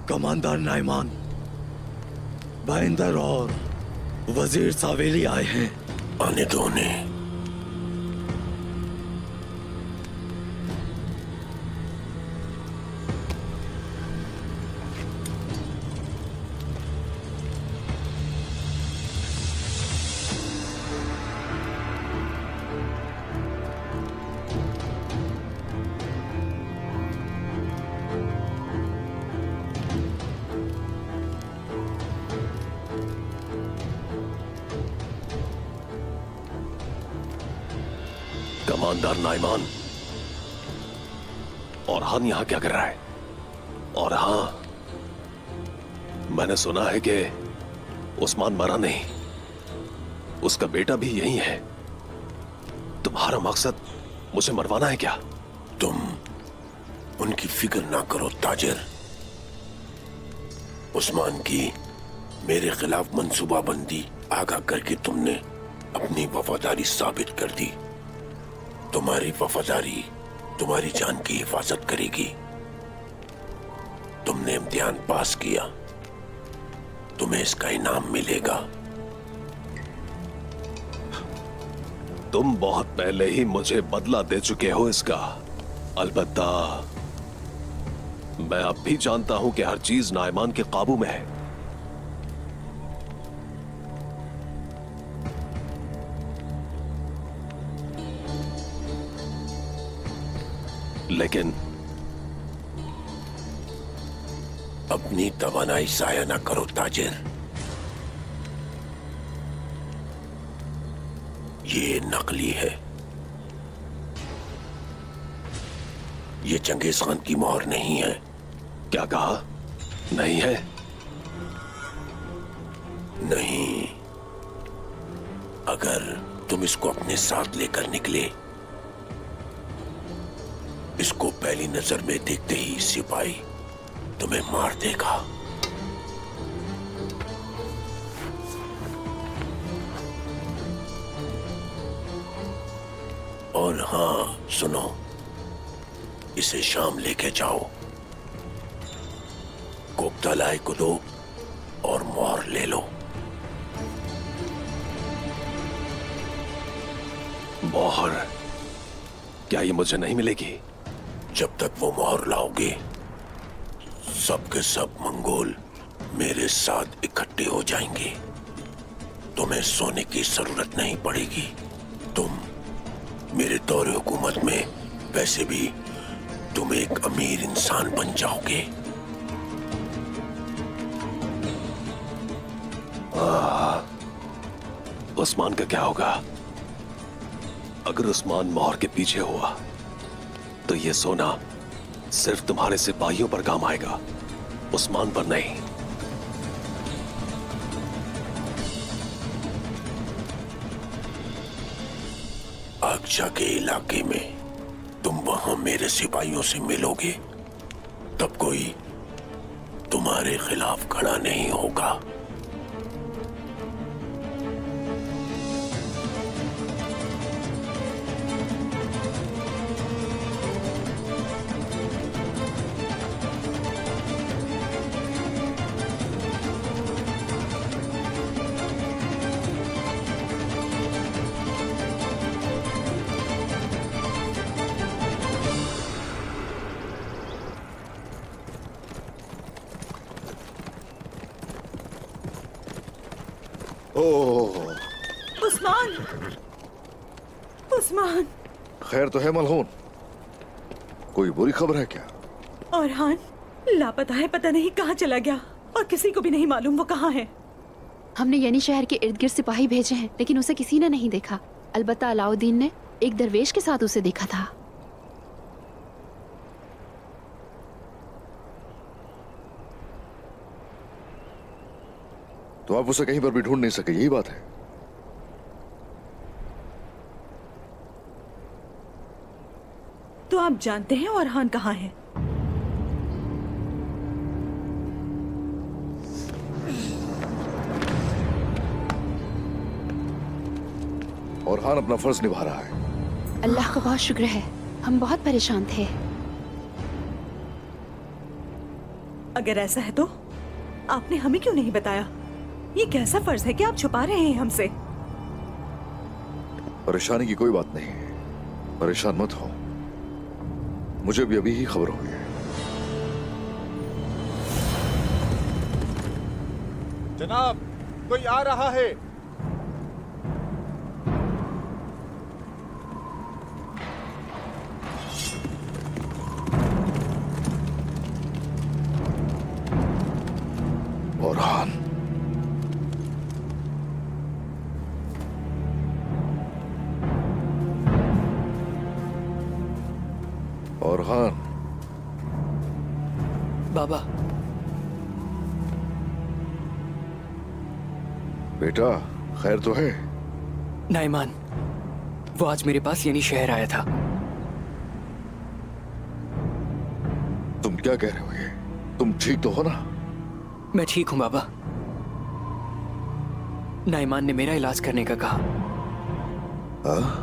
Commander नाइमान, Bhayandar और वजीर सावेली आए हैं। आने दो उन्हें। कमांडर नाइमान, औरहान यहां क्या कर रहा है? और हाँ, मैंने सुना है कि उस्मान मरा नहीं, उसका बेटा भी यही है। तुम्हारा मकसद मुझे मरवाना है क्या? तुम उनकी फिक्र ना करो ताजिर। उस्मान की मेरे खिलाफ मंसूबाबंदी आगाह करके तुमने अपनी वफादारी साबित कर दी। तुम्हारी वफादारी तुम्हारी जान की हिफाजत करेगी। तुमने इम्तिहान पास किया, तुम्हें इसका इनाम मिलेगा। तुम बहुत पहले ही मुझे बदला दे चुके हो इसका। अलबत्ता मैं अब भी जानता हूं कि हर चीज नाइमान के काबू में है। लेकिन अपनी तवानाई जाया ना करो ताजिर। ये नकली है। ये चंगेज खान की मोहर नहीं है। क्या कहा? नहीं है? नहीं। अगर तुम इसको अपने साथ लेकर निकले, इसको पहली नजर में देखते ही सिपाही तुम्हें मार देगा। और हाँ सुनो, इसे शाम लेके जाओ, कोप्तालाई को दो और मोहर ले लो। मोहर? क्या ये मुझे नहीं मिलेगी? जब तक वो मोहर लाओगे, सब के सब मंगोल मेरे साथ इकट्ठे हो जाएंगे। तुम्हें सोने की जरूरत नहीं पड़ेगी। तुम मेरे दौरे हुकूमत में वैसे भी तुम एक अमीर इंसान बन जाओगे। उस्मान का क्या होगा? अगर उस्मान मोहर के पीछे हुआ तो ये सोना सिर्फ तुम्हारे सिपाहियों पर काम आएगा, उस्मान पर नहीं। आगजा के इलाके में तुम वहां मेरे सिपाहियों से मिलोगे, तब कोई तुम्हारे खिलाफ खड़ा नहीं होगा। उस्मान! उस्मान! खैर तो है मलहून? कोई बुरी खबर है क्या? औरहान लापता है, पता नहीं कहाँ चला गया और किसी को भी नहीं मालूम वो कहाँ है। हमने यानी शहर के इर्द गिर्द सिपाही भेजे हैं, लेकिन उसे किसी ने नहीं देखा। अलबत्ता अलाउद्दीन ने एक दरवेश के साथ उसे देखा था। तो आप उसे कहीं पर भी ढूंढ नहीं सके, यही बात है? तो आप जानते हैं औरहान कहाँ है? औरहान अपना फर्ज निभा रहा है। अल्लाह का बहुत शुक्र है, हम बहुत परेशान थे। अगर ऐसा है तो आपने हमें क्यों नहीं बताया? ये कैसा फर्ज है कि आप छुपा रहे हैं हमसे? परेशानी की कोई बात नहीं, परेशान मत हो। मुझे भी अभी ही खबर हुई है। जनाब, कोई आ रहा है। ओरहान, ओरहान। बाबा, बेटा खैर तो है? नाइमान, वो आज मेरे पास यानी शहर आया था। तुम क्या कह रहे हो ये? तुम ठीक तो हो ना? मैं ठीक हूं बाबा। नाइमान ने मेरा इलाज करने का कहा। हाँ?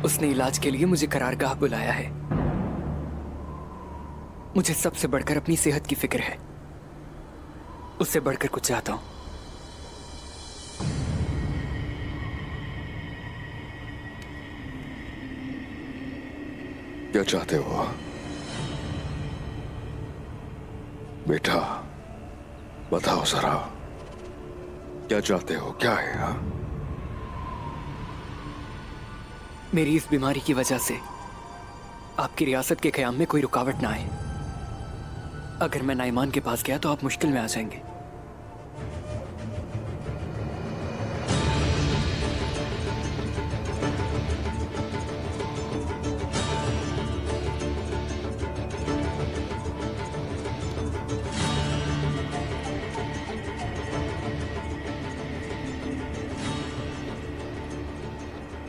उसने इलाज के लिए मुझे करारगाह बुलाया है। मुझे सबसे बढ़कर अपनी सेहत की फिक्र है। उससे बढ़कर कुछ चाहता हूं। क्या चाहते हो बेटा? बताओ जरा, क्या चाहते हो? क्या है? हाँ? मेरी इस बीमारी की वजह से आपकी रियासत के क़याम में कोई रुकावट ना आए। अगर मैं नाइमान के पास गया तो आप मुश्किल में आ जाएंगे।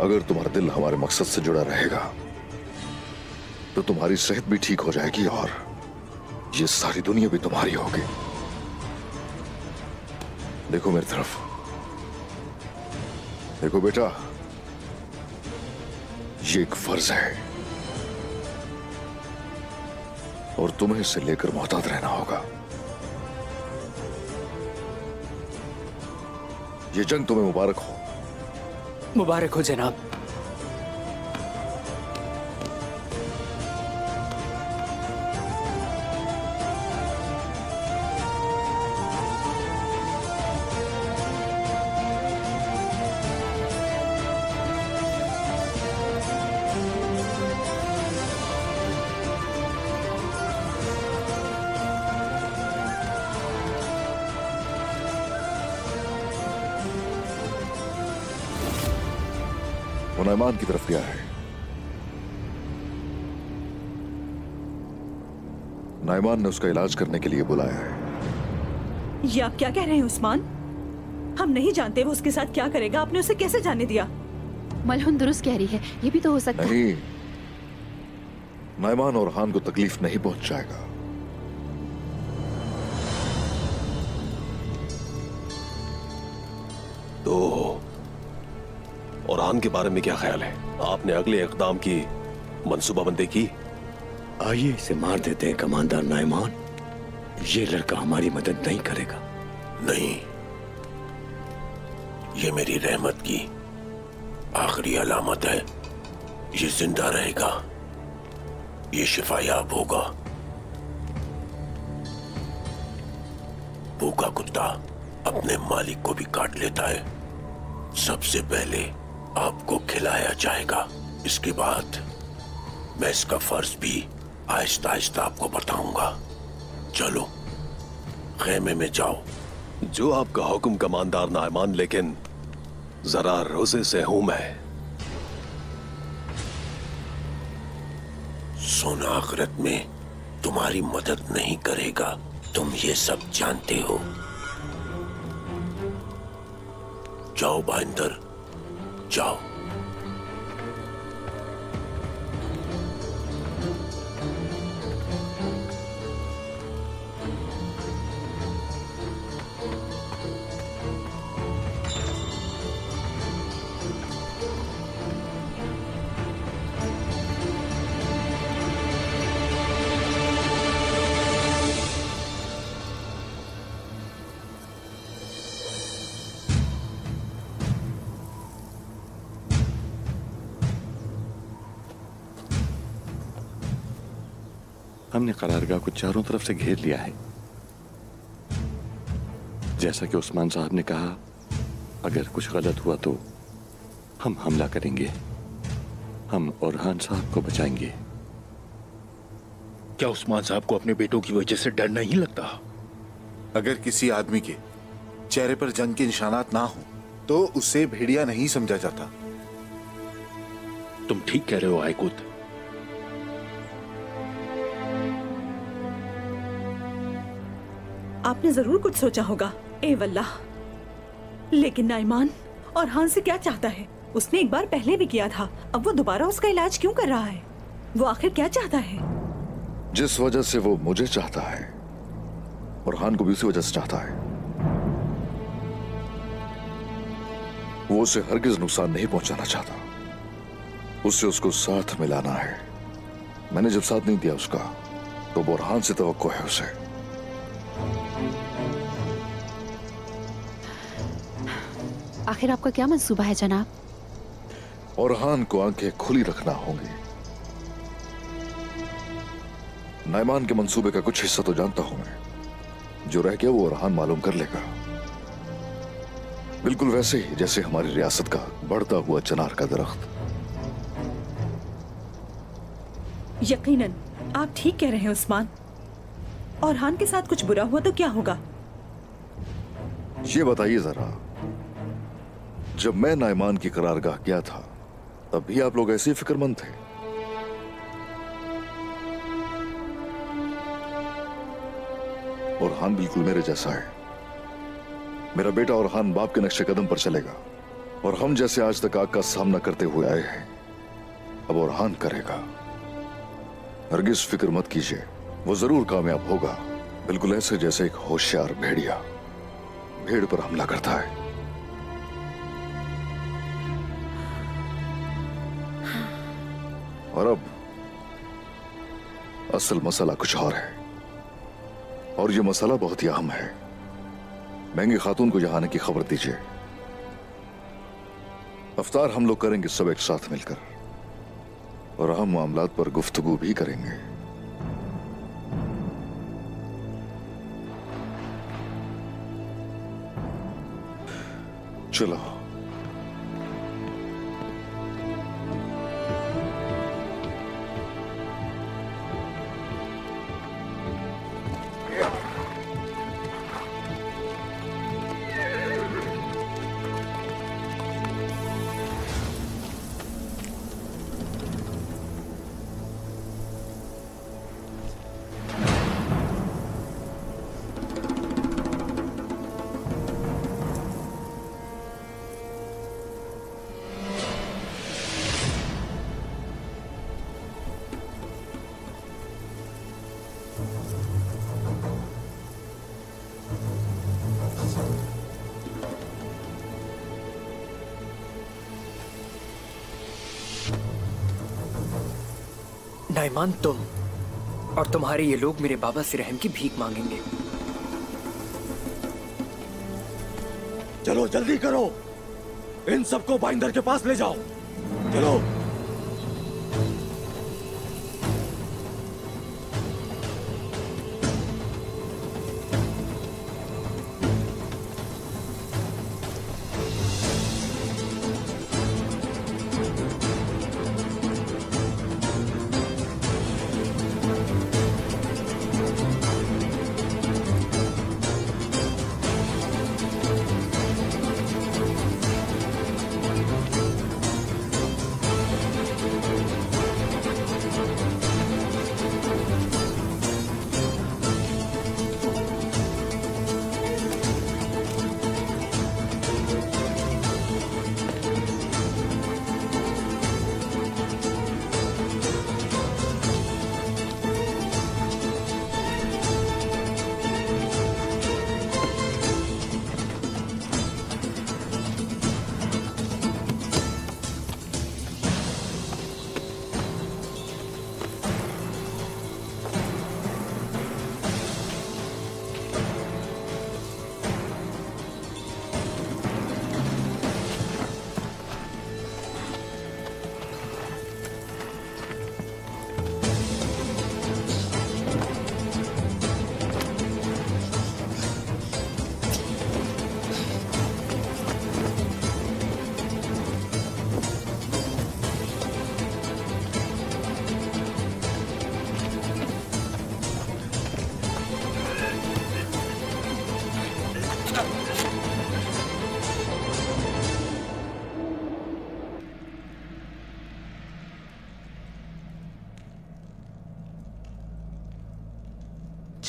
अगर तुम्हारा दिल हमारे मकसद से जुड़ा रहेगा तो तुम्हारी सेहत भी ठीक हो जाएगी और ये सारी दुनिया भी तुम्हारी होगी। देखो मेरी तरफ, देखो बेटा, ये एक फर्ज है और तुम्हें इसे लेकर मोहतात रहना होगा। ये जंग तुम्हें मुबारक हो। मुबारक हो जनाब। वो नाइमान की तरफ गया है। नाइमान ने उसका इलाज करने के लिए बुलाया है। ये आप क्या कह रहे हैं उस्मान? हम नहीं जानते वो उसके साथ क्या करेगा। आपने उसे कैसे जाने दिया? मलहून दुरुस्त कह रही है, ये भी तो हो सकता है। नहीं, नाइमान और हान को तकलीफ नहीं पहुंचाएगा। तो ओरहान के बारे में क्या ख्याल है? आपने अगले इक़दाम की मंसूबाबंदी की? आइए इसे मार देते हैं कमांडर नाइमान। ये लड़का हमारी मदद नहीं करेगा। नहीं, ये मेरी रहमत की आखिरी अलामत है। ये जिंदा रहेगा, ये शिफायाब होगा। भूखा कुत्ता अपने मालिक को भी काट लेता है। सबसे पहले आपको खिलाया जाएगा, इसके बाद मैं इसका फर्ज भी आहिस्ता आहिस्ता आपको बताऊंगा। चलो खेमे में जाओ। जो आपका हुक्म कमांडर नाइमान, लेकिन जरा रोजे से हूं मैं। सोना आखिरत में तुम्हारी मदद नहीं करेगा, तुम ये सब जानते हो। जाओ बाइंदर, जाओ। हमने करारगाह को चारों तरफ से घेर लिया है। जैसा कि उस्मान साहब ने कहा, अगर कुछ गलत हुआ तो हम हमला करेंगे। हम ओरहान साहब को बचाएंगे। क्या उस्मान साहब को अपने बेटों की वजह से डर नहीं लगता? अगर किसी आदमी के चेहरे पर जंग के निशानात ना हो तो उसे भेड़िया नहीं समझा जाता। तुम ठीक कह रहे हो आयकुत। आपने जरूर कुछ सोचा होगा ए वल्लाह। लेकिन नाइमान और हान से क्या चाहता है? उसने एक बार पहले भी किया था, अब वो दोबारा उसका इलाज क्यों कर रहा है? वो आखिर क्या चाहता है? जिस वजह से वो मुझे चाहता है और हान को भी उसी वजह से चाहता है। वो उसे हरगिज नुकसान नहीं पहुंचाना चाहता। उससे उसको साथ मिलाना है। मैंने जब साथ नहीं दिया उसका, तो बुरहान से तवक्को है उसे। आखिर आपका क्या मंसूबा है जनाब? ओरहान को आंखें खुली रखना होंगी। नाइमान के मंसूबे का कुछ हिस्सा तो जानता हूं मैं, जो रह गया वो ओरहान मालूम कर लेगा। बिल्कुल वैसे ही जैसे हमारी रियासत का बढ़ता हुआ चनार का दरख्त। यकीनन आप ठीक कह रहे हैं उस्मान। ओरहान के साथ कुछ बुरा हुआ तो क्या होगा? ये बताइए जरा, जब मैं नाइमान की करारगाह गया था तब भी आप लोग ऐसे ही फिक्रमंद थे? ओरहान बिल्कुल मेरे जैसा है। मेरा बेटा ओरहान बाप के नक्शे कदम पर चलेगा और हम जैसे आज तक आग का सामना करते हुए आए हैं, अब ओरहान करेगा। हरगिज फिक्र मत कीजिए, वो जरूर कामयाब होगा। बिल्कुल ऐसे जैसे एक होशियार भेड़िया भेड़ पर हमला करता है। और अब असल मसला कुछ और है, और यह मसला बहुत ही अहम है। महंगी खातून को यहाँ आने की खबर दीजिए। अफ्तार हम लोग करेंगे सब एक साथ मिलकर, और अहम मामलात पर गुफ्तगू भी करेंगे। चलो। नाइमान, तुम और तुम्हारे ये लोग मेरे बाबा से रहम की भीख मांगेंगे। चलो जल्दी करो, इन सबको बाइंदर के पास ले जाओ। चलो।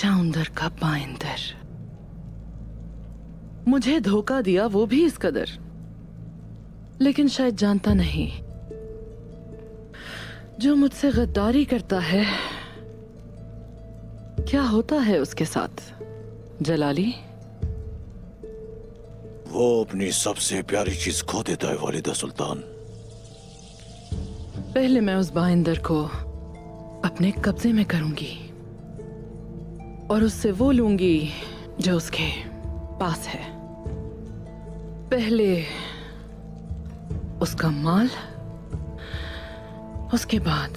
चाउंदर का बाइंदर, मुझे धोखा दिया वो भी इस कदर, लेकिन शायद जानता नहीं जो मुझसे गद्दारी करता है क्या होता है उसके साथ। जलाली, वो अपनी सबसे प्यारी चीज खो देता है वालिदा सुल्तान। पहले मैं उस बाइंदर को अपने कब्जे में करूंगी और उससे वो लूंगी जो उसके पास है। पहले उसका माल, उसके बाद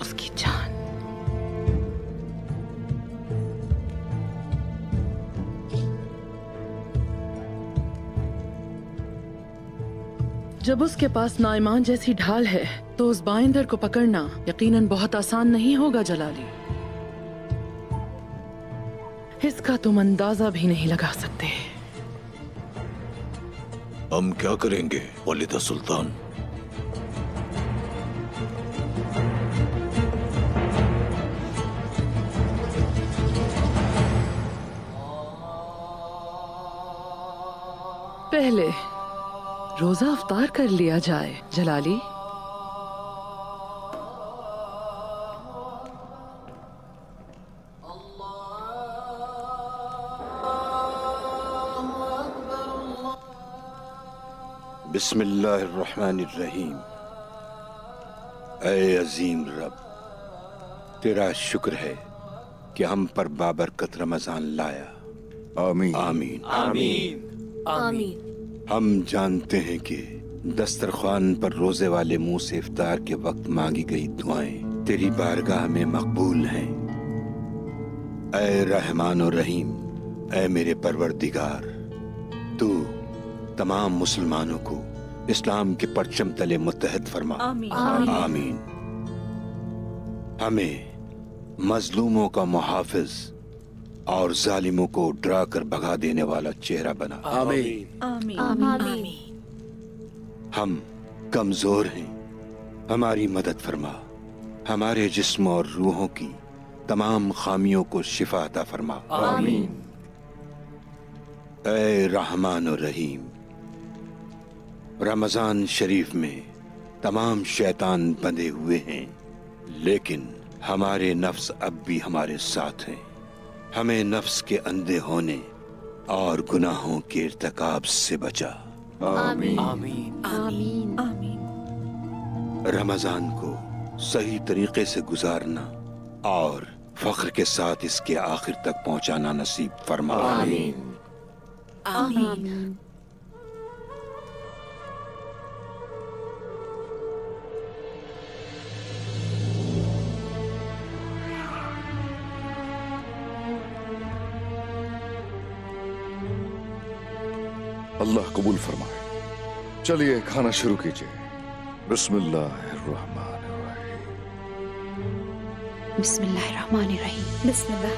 उसकी जान। जब उसके पास नाइमान जैसी ढाल है तो उस बाइंदर को पकड़ना यकीनन बहुत आसान नहीं होगा जलाली। इसका तुम अंदाजा भी नहीं लगा सकते। हम क्या करेंगे वालिदा सुल्तान? पहले रोजा अफ्तार कर लिया जाए जलाली। बिस्मिल्लाहिर्रहमानिर्रहीम। ऐ अजीम रब, तेरा शुक्र है कि हम पर बाबरकत रमजान लाया। आमीन आमीन आमीन आमीन। हम जानते हैं कि दस्तरखान पर रोजे वाले मुंह से इफ्तार के वक्त मांगी गई दुआएं तेरी बारगाह में मकबूल हैं। ऐ रहमान और रहीम, ऐ मेरे परवरदिगार, तू तमाम मुसलमानों को इस्लाम के परचम तले मुत्तहद फरमा। आमीन। आमीन। हमें मजलूमों का मुहाफिज और जालिमों को डरा कर भगा देने वाला चेहरा बना। आमीन आमीन। आमीन। हम कमजोर हैं, हमारी मदद फरमा। हमारे जिस्म और रूहों की तमाम खामियों को शिफा अता फरमा। आमीन। ऐ रहमान और रहीम, रमजान शरीफ में तमाम शैतान बंधे हुए हैं, लेकिन हमारे नफ्स अब भी हमारे साथ हैं। हमें नफ्स के अंधे होने और गुनाहों के इर्तिकाब से बचा। आमीन आमीन आमीन। आमीन। रमजान को सही तरीके से गुजारना और फख्र के साथ इसके आखिर तक पहुंचाना नसीब फरमा। आमीन आमीन। अल्लाह कबूल फरमाए। चलिए खाना शुरू कीजिए। बिस्मिल्लाहिर्रहमानिर्रहीम। बिस्मिल्लाहिर्रहमानिर्रहीम। बिस्मिल्लाह।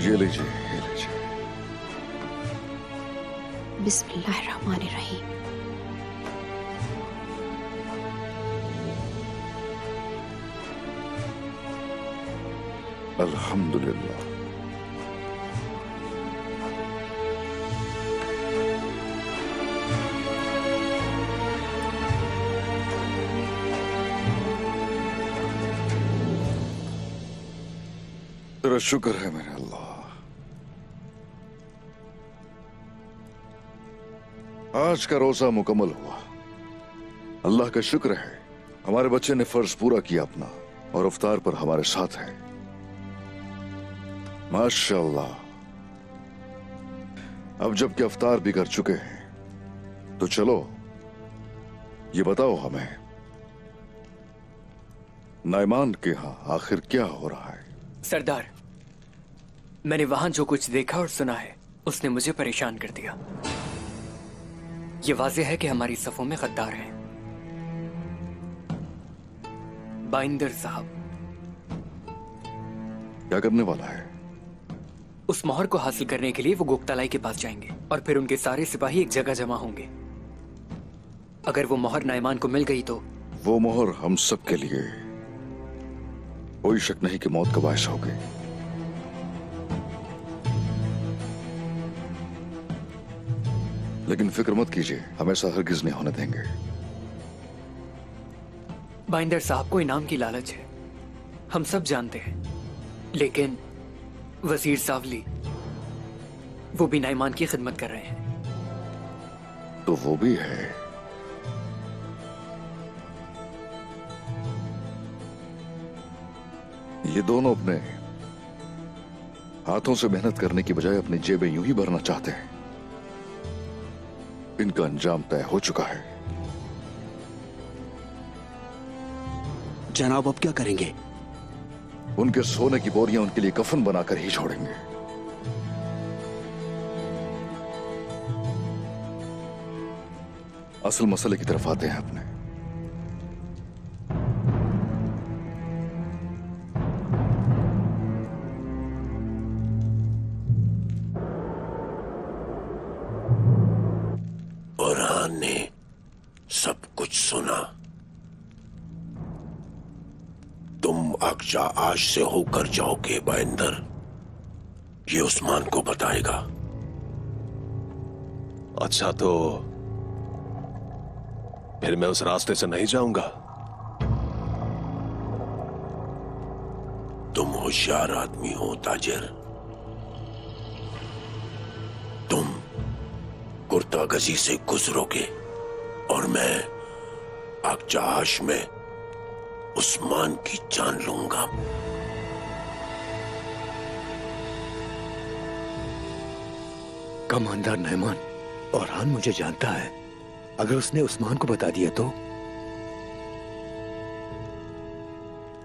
ये लीजिए, ये लीजिए। बिस्मिल्लाहिर्रहमानिर्रहीम। अल्हम्दुलिल्लाह। तेरा शुक्र है मेरे अल्लाह। आज का रोजा मुकम्मल हुआ। अल्लाह का शुक्र है हमारे बच्चे ने फर्ज पूरा किया अपना और इफ्तार पर हमारे साथ है। माशाअल्लाह। अब जबकि इफ्तार भी कर चुके हैं तो चलो ये बताओ हमें नाइमान के यहां आखिर क्या हो रहा है? सरदार, मैंने वहां जो कुछ देखा और सुना है उसने मुझे परेशान कर दिया। ये वाज़ेह है कि हमारी सफों में गद्दार हैं। बाइंदर साहब, क्या करने वाला है? उस मोहर को हासिल करने के लिए वो गोगतालाई के पास जाएंगे और फिर उनके सारे सिपाही एक जगह जमा होंगे। अगर वो मोहर नाइमान को मिल गई तो वो मोहर हम सब के लिए कोई शक नहीं कि मौत का बायस होगी। लेकिन फिक्र मत कीजिए, हम ऐसा हरगिज नहीं होने देंगे। बाइंदर साहब को इनाम की लालच है, हम सब जानते हैं, लेकिन वजीर सावली वो भी नाइमान की खिदमत कर रहे हैं। तो वो भी है। ये दोनों अपने हाथों से मेहनत करने की बजाय अपनी जेबें यूं ही भरना चाहते हैं। इनका अंजाम तय हो चुका है। जनाब अब क्या करेंगे? उनके सोने की बोरियां उनके लिए कफन बनाकर ही छोड़ेंगे। असल मसले की तरफ आते हैं अपने। बुरहान ने सब कुछ सुना। तुम अक्जा आज से होकर जाओगे बाइंदर, ये उस्मान को बताएगा। अच्छा, तो फिर मैं उस रास्ते से नहीं जाऊंगा? तुम होशियार आदमी हो ताजिर। तुम कुर्तागजी से गुजरोगे और मैं अक्जाश में उस्मान की जान लूंगा। कमांडर नैमान, औरहान मुझे जानता है। अगर उसने उस्मान को बता दिया तो?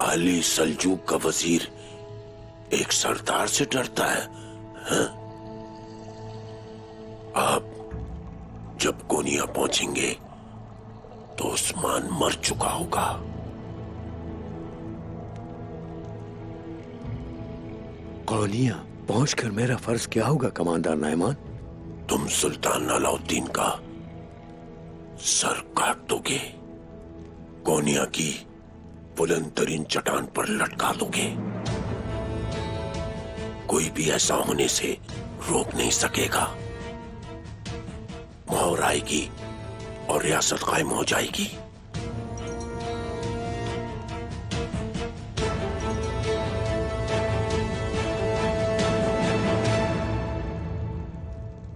अली सल्जूक का वजीर एक सरदार से डरता है, हाँ? आप जब कोनिया पहुंचेंगे तो उस्मान मर चुका होगा। कोनिया पहुंचकर मेरा फर्ज क्या होगा कमांडर नैमान? तुम सुल्तान अलाउद्दीन का सर काट दोगे, कोनिया की बुलंद तरीन चट्टान पर लटका दोगे। कोई भी ऐसा होने से रोक नहीं सकेगा। मोहर आएगी और रियासत कायम हो जाएगी।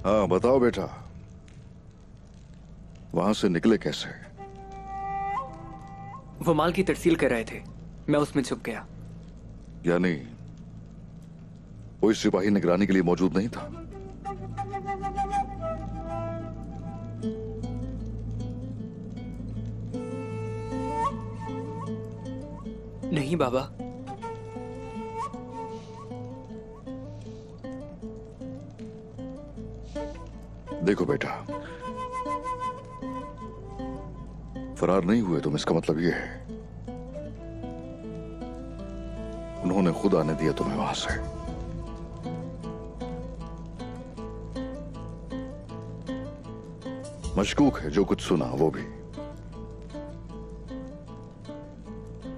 हाँ बताओ बेटा, वहां से निकले कैसे? वो माल की तरसील कर रहे थे, मैं उसमें छुप गया। यानी कोई सिपाही निगरानी के लिए मौजूद नहीं था? नहीं बाबा। देखो बेटा, फरार नहीं हुए तुम, इसका मतलब यह है उन्होंने खुद आने दिया तुम्हें वहां से। मशकूक है जो कुछ सुना वो भी।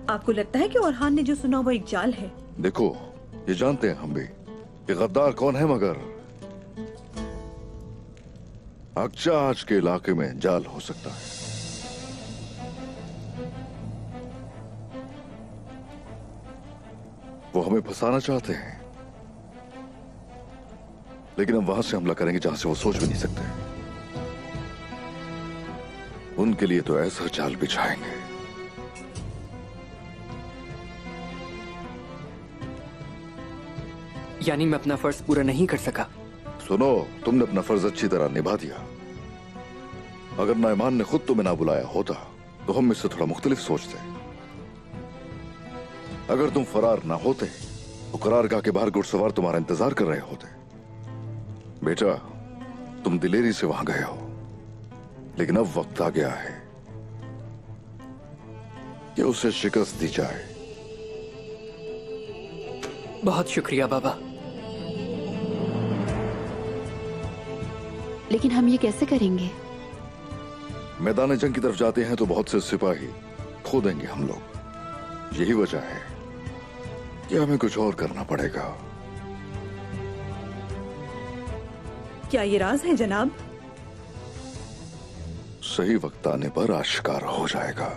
आपको लगता है कि औरहान ने जो सुना वो एक जाल है? देखो, ये जानते हैं हम भी कि गद्दार कौन है, मगर अक्जा आज के इलाके में जाल हो सकता है। वो हमें फंसाना चाहते हैं, लेकिन हम वहां से हमला करेंगे जहां से वो सोच भी नहीं सकते। उनके लिए तो ऐसा जाल बिछाएंगे यानी मैं अपना फर्ज पूरा नहीं कर सका? सुनो, तुमने अपना फर्ज अच्छी तरह निभा दिया। अगर नाइमान ने खुद तुम्हें ना बुलाया होता तो हम इससे थोड़ा मुख्तलिफ सोचते। अगर तुम फरार ना होते तो करारगाह के बाहर घुड़सवार तुम्हारा इंतजार कर रहे होते। बेटा, तुम दिलेरी से वहां गए हो, लेकिन अब वक्त आ गया है कि उसे शिकस्त दी जाए। बहुत शुक्रिया बाबा। लेकिन हम ये कैसे करेंगे? मैदान जंग की तरफ जाते हैं तो बहुत से सिपाही खो देंगे हम लोग। यही वजह है कि हमें कुछ और करना पड़ेगा। क्या ये राज है जनाब? सही वक्त आने पर आश्कार हो जाएगा।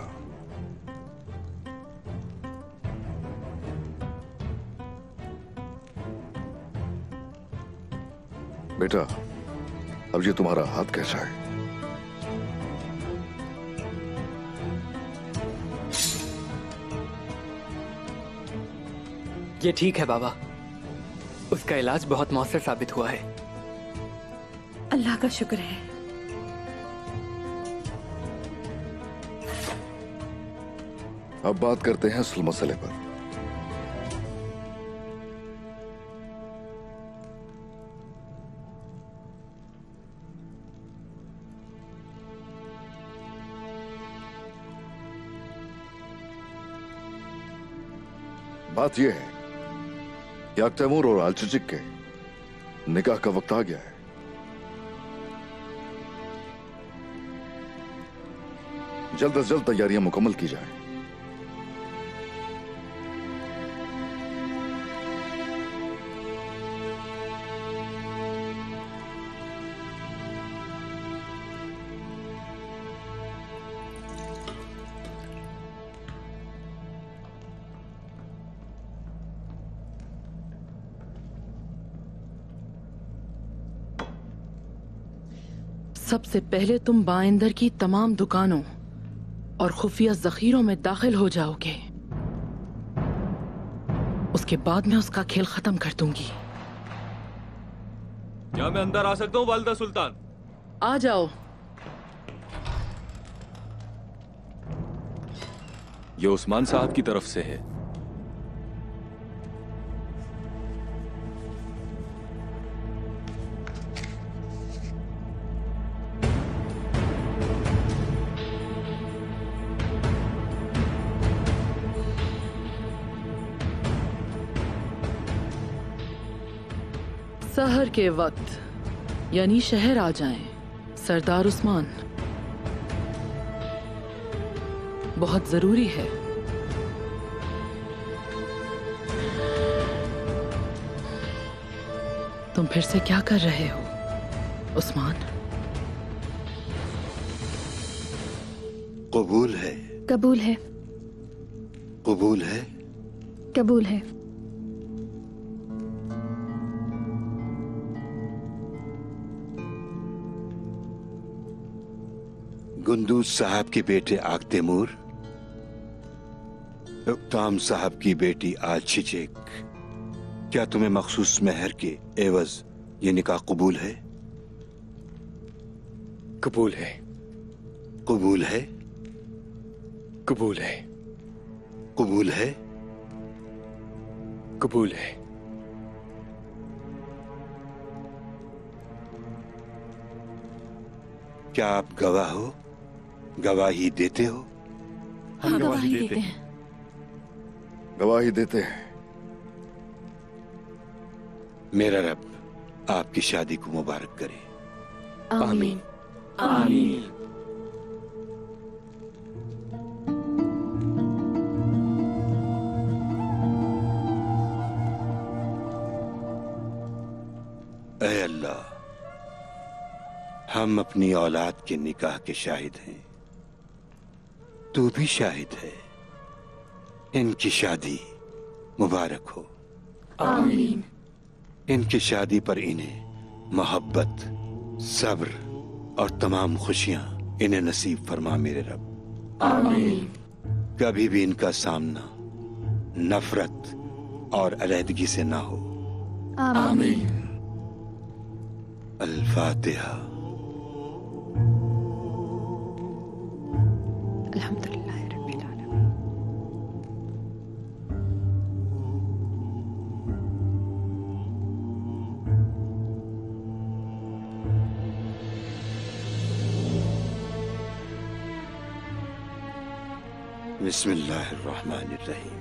बेटा, अब ये तुम्हारा हाथ कैसा है? ये ठीक है बाबा। उसका इलाज बहुत मौसर साबित हुआ है। अल्लाह का शुक्र है। अब बात करते हैं असल मसले पर। बात यह है कि तैमूर और आलचचिक के निकाह का वक्त आ गया है। जल्द से जल्द तैयारियां मुकम्मल की जाए। सबसे पहले तुम बाइंदर की तमाम दुकानों और खुफिया जखीरों में दाखिल हो जाओगे। उसके बाद मैं उसका खेल खत्म कर दूंगी। क्या मैं अंदर आ सकता हूँ वालिदा सुल्तान? आ जाओ। ये उस्मान साहब की तरफ से है। सहर के वक्त यानी शहर आ जाएं सरदार उस्मान। बहुत जरूरी है। तुम फिर से क्या कर रहे हो उस्मान? कबूल है। कबूल है। कबूल है। कबूल है। गुंदूज साहब के बेटे आग तैमूर, उक्ताम साहब की बेटी आलचिचेक, क्या तुम्हें मखसूस मेहर के एवज ये निकाह कबूल है? कबूल है। कबूल है। कबूल है। कबूल है। कबूल है। क्या आप गवाह हो? गवाही देते हो? हम गवाही देते हैं। गवाही देते हैं। मेरा रब आपकी शादी को मुबारक करे। आमीन। आमीन। ऐ अल्लाह, हम अपनी औलाद के निकाह के शाहिद हैं। तू भी शाहिद है। इनकी शादी मुबारक हो। आमीन। इनकी शादी पर इन्हें मोहब्बत, सब्र और तमाम खुशियां इन्हें नसीब फरमा मेरे रब। आमीन। कभी भी इनका सामना नफरत और अलहदगी से ना हो। आमीन। अल-फातिहा। अल्हम्दुलिल्लाह रब्बिल आलमीन। बिस्मिल्लाहिर्रहमानिर्रहीम।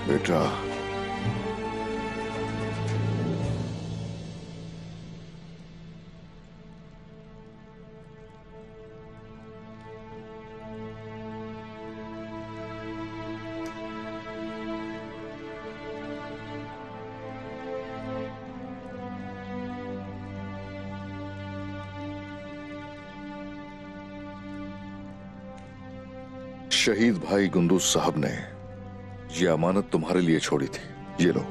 बेटा, शहीद भाई गुंदूज साहब ने ये अमानत तुम्हारे लिए छोड़ी थी, ये लो।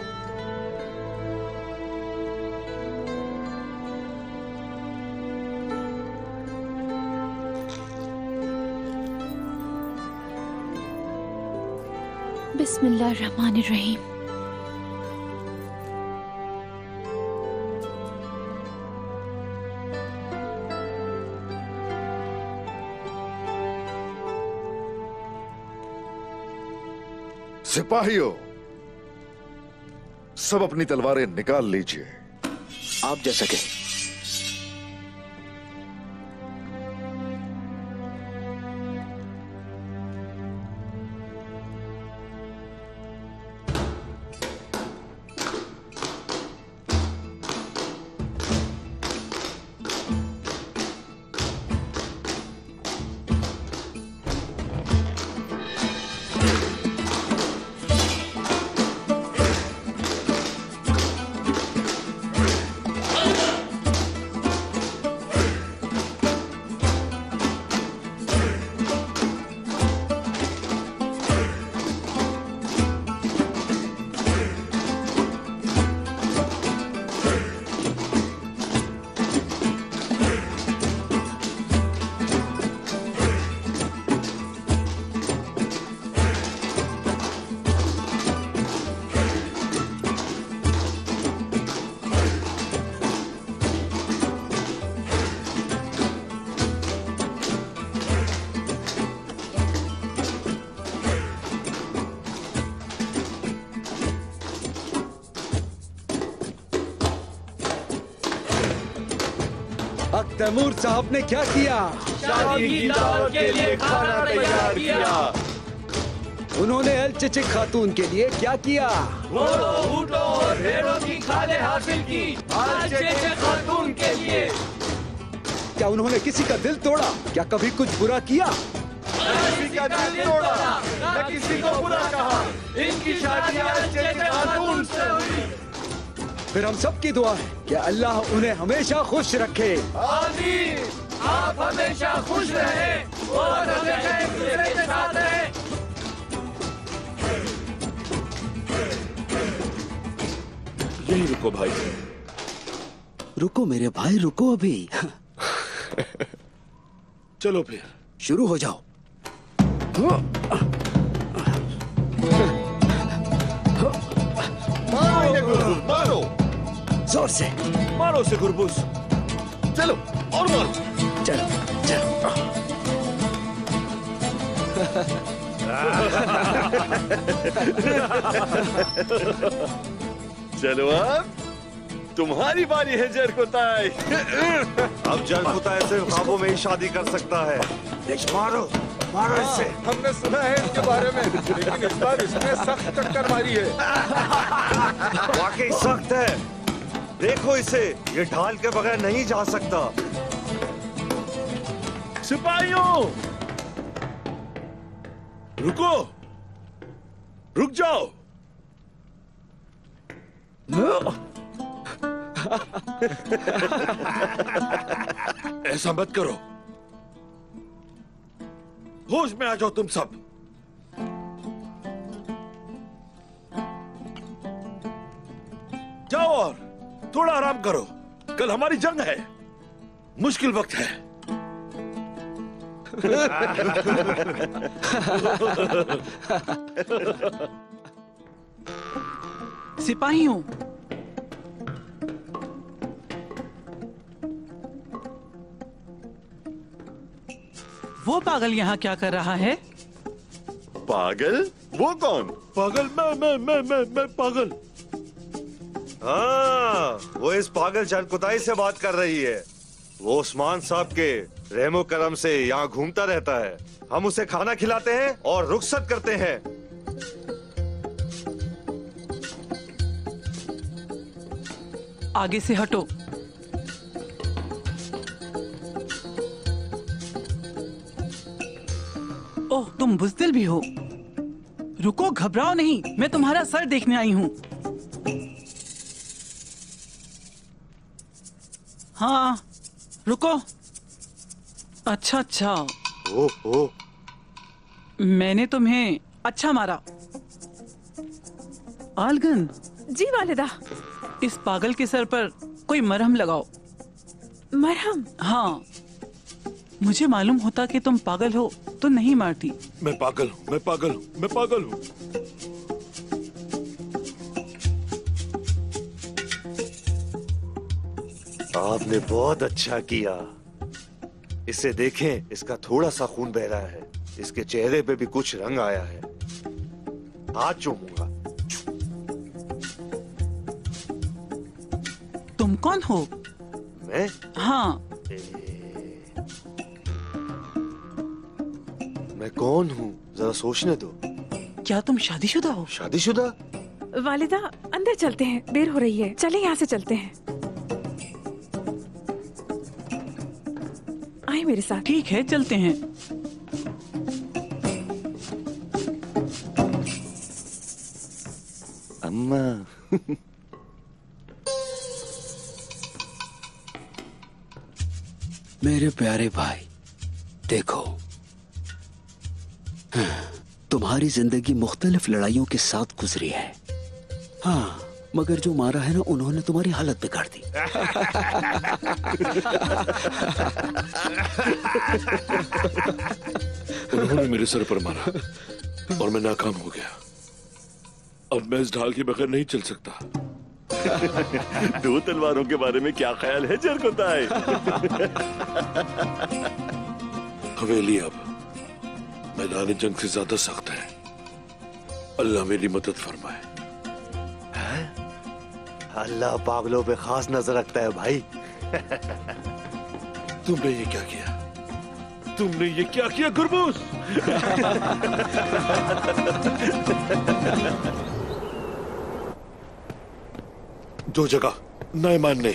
बिस्मिल्लाहिर्रहमानिर्रहीम। सिपाहियों, सब अपनी तलवारें निकाल लीजिए। आप जैसा कहें। तैमूर साहब ने क्या किया? शादी की दावत के लिए खाना तैयार किया। उन्होंने अल चिचिक खातून के लिए क्या किया? वो ऊँटों और भेड़ों की खालें हासिल की अल चिचिक खातून के लिए। क्या उन्होंने किसी का दिल तोड़ा? क्या कभी कुछ बुरा किया? किसी का दिल तोड़ा, न किसी को बुरा कहा। इनकी शादी अल चिचिक खातून से हुई। फिर हम सब की दुआ है कि अल्लाह उन्हें हमेशा खुश रखे। आमीन। आप हमेशा खुश रहें और हमेशा एक दूसरे के साथ रहें। यही रुको भाई। रुको मेरे भाई, रुको अभी। चलो फिर शुरू हो जाओ। मारो जोर से मारो से गुरबुस। चलो और मारो। चलो चलो। चलो अब तुम्हारी बारी है जरकुताई। अब जरकुताई सिर्फ ख्वाबों में ही शादी कर सकता है। मारो मारो इससे। हमने सुना है इसके बारे में, लेकिन इस बार इसने सख्त टक्कर मारी है। वाकई सख्त है। देखो इसे, ये ढाल के बगैर नहीं जा सकता। सिपाहियों रुको, रुक जाओ। ऐसा मत करो, होश में आ जाओ तुम सब। जाओ और थोड़ा आराम करो। कल हमारी जंग है, मुश्किल वक्त है। सिपाहियों, वो पागल यहाँ क्या कर रहा है? पागल? वो कौन? पागल? मैं पागल। हाँ, वो इस पागल जरकुताई से बात कर रही है। वो उस्मान साहब के रहमो करम से यहाँ घूमता रहता है। हम उसे खाना खिलाते हैं और रुखसत करते हैं। आगे से हटो। ओह, तुम बुज़दिल भी हो। रुको, घबराओ नहीं, मैं तुम्हारा सर देखने आई हूँ। हाँ, रुको। अच्छा अच्छा। ओ। मैंने तुम्हें अच्छा मारा। आलगन। जी वालिदा। इस पागल के सर पर कोई मरहम लगाओ। मरहम? हाँ, मुझे मालूम होता कि तुम पागल हो तो नहीं मारती। मैं पागल हूँ, मैं पागल हूँ, मैं पागल हूँ। आपने बहुत अच्छा किया। इसे देखें, इसका थोड़ा सा खून बह रहा है, इसके चेहरे पे भी कुछ रंग आया है। हाथ चूमूंगा। तुम कौन हो? मैं? हाँ। मैं कौन हूँ जरा सोचने दो। क्या तुम शादीशुदा हो? शादीशुदा? वालिदा, अंदर चलते हैं, देर हो रही है। चले यहाँ से चलते हैं। आए मेरे साथ। ठीक है, चलते हैं। अम्मा। मेरे प्यारे भाई, देखो, तुम्हारी जिंदगी मुख्तलिफ लड़ाइयों के साथ गुजरी है। हाँ, मगर जो मारा है ना, उन्होंने तुम्हारी हालत बिगाड़ दी। उन्होंने मेरे सर पर मारा और मैं नाकाम हो गया। अब मैं इस ढाल के बगैर नहीं चल सकता। दो तलवारों के बारे में क्या ख्याल है जरकुताई? हवेली अब मैदान जंग से ज्यादा सख्त है। अल्लाह मेरी मदद फरमाए। अल्लाह पागलों पे खास नजर रखता है भाई। तुमने ये क्या किया? तुमने ये क्या किया गुरबूस? जो जगह नाइमान ने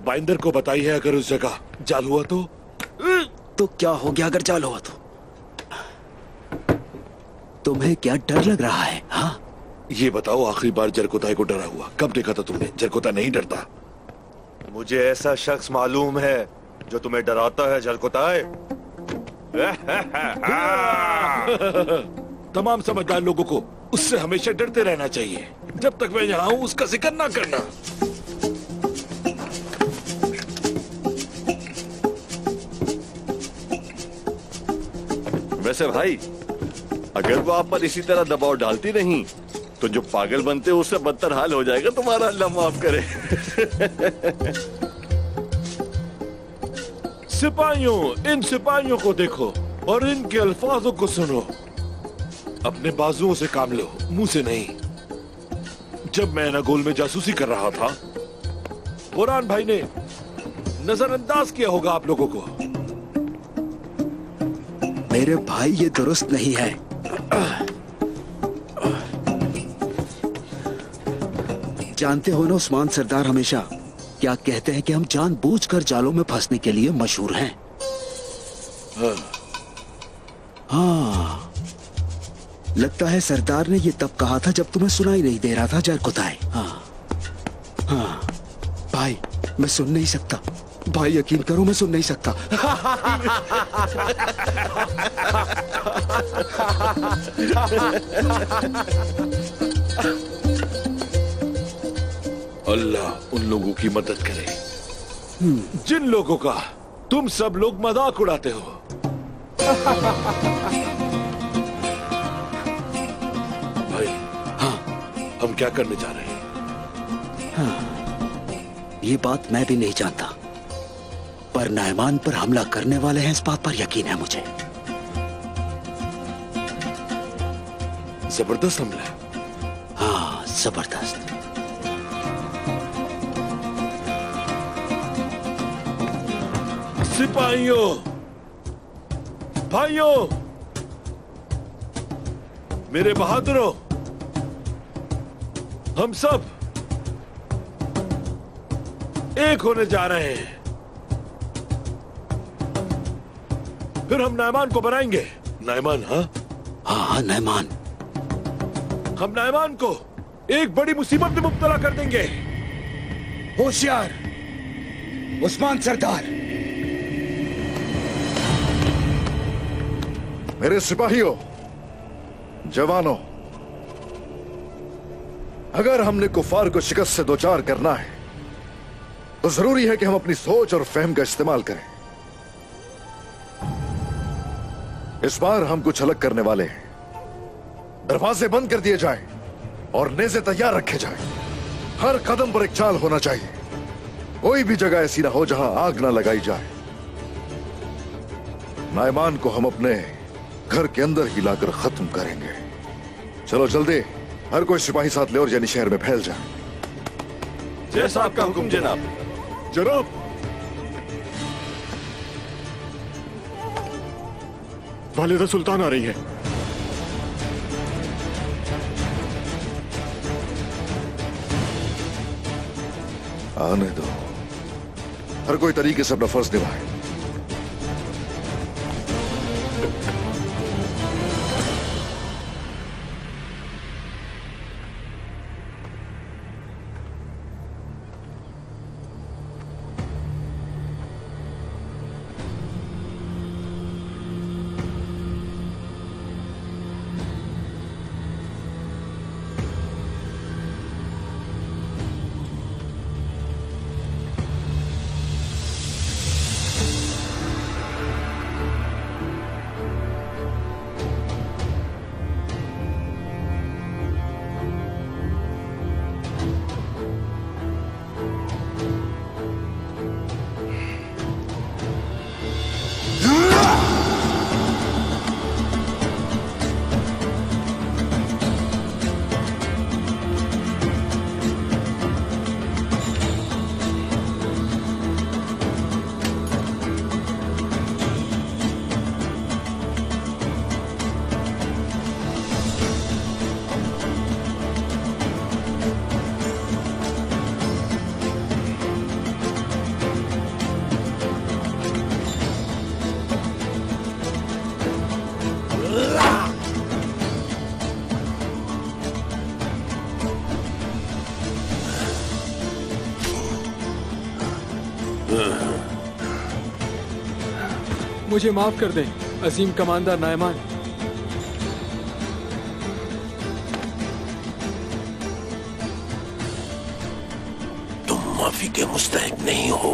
बाइंदर को बताई है, अगर उस जगह जाल हुआ तो क्या हो गया अगर जाल हुआ तो? तुम्हें क्या डर लग रहा है? हाँ, ये बताओ, आखिरी बार जरकुताई को डरा हुआ कब देखा था तुमने? जरकुता नहीं डरता। मुझे ऐसा शख्स मालूम है जो तुम्हें डराता है जरकुताई। तमाम समझदार लोगों को उससे हमेशा डरते रहना चाहिए। जब तक मैं यहाँ हूँ उसका जिक्र ना करना। वैसे भाई, अगर वो आप पर इसी तरह दबाव डालती नहीं तो जो पागल बनते हो उससे बदतर हाल हो जाएगा तुम्हारा। अल्लाह माफ करे। सिपाहियों, इन सिपाहियों को देखो और इनके अल्फाजों को सुनो। अपने बाजुओं से काम लो, मुंह से नहीं। जब मैं नागोल में जासूसी कर रहा था, बुरहान भाई ने नजरअंदाज किया होगा आप लोगों को। मेरे भाई, ये दुरुस्त नहीं है। जानते हो ना, उस्मान सरदार हमेशा क्या कहते हैं कि हम जानबूझकर जालों में फंसने के लिए मशहूर हैं। हाँ, लगता है सरदार ने ये तब कहा था जब तुम्हें सुनाई नहीं दे रहा था जरकुताई। हाँ हाँ भाई, मैं सुन नहीं सकता। भाई यकीन करो, मैं सुन नहीं सकता। अल्लाह उन लोगों की मदद करे जिन लोगों का तुम सब लोग मजाक उड़ाते हो। भाई, हाँ, हम क्या करने जा रहे हैं? हाँ, ये बात मैं भी नहीं जानता, पर नाइमान पर हमला करने वाले हैं, इस बात पर यकीन है मुझे। जबरदस्त हमला। हाँ, जबरदस्त। सिपाहियों, भाइयों, मेरे बहादुरों, हम सब एक होने जा रहे हैं। फिर हम नायमान को बनाएंगे। नायमान? हाँ हाँ नायमान। हम नायमान को एक बड़ी मुसीबत में मुब्तला कर देंगे। होशियार उस्मान सरदार। मेरे सिपाहियों, जवानों, अगर हमने कुफार को शिकस्त से दो चार करना है तो जरूरी है कि हम अपनी सोच और फहम का इस्तेमाल करें। इस बार हम कुछ अलग करने वाले हैं। दरवाजे बंद कर दिए जाएं और नेज़े तैयार रखे जाएं। हर कदम पर एक चाल होना चाहिए। कोई भी जगह ऐसी ना हो जहां आग ना लगाई जाए। नायमान को हम अपने घर के अंदर ही लाकर खत्म करेंगे। चलो जल्दी, हर कोई सिपाही साथ ले और यानी शहर में फैल जाए। जैसा आपका हुक्म जनाब। जनाब। वालिदा सुल्तान आ रही है। आने दो, हर कोई तरीके से अपना फर्ज निभाए। मुझे माफ कर दें अजीम कमांडर नायमान। तुम माफी के मुस्तहिक नहीं हो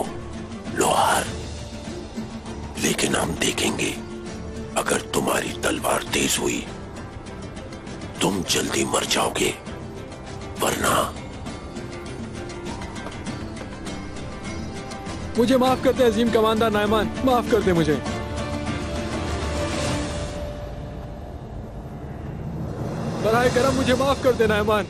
लोहार, लेकिन हम देखेंगे अगर तुम्हारी तलवार तेज हुई तुम जल्दी मर जाओगे, वरना। मुझे माफ करते अजीम कमांडर नायमान, माफ कर दे मुझे। बराए करम मुझे माफ कर दे नायमान।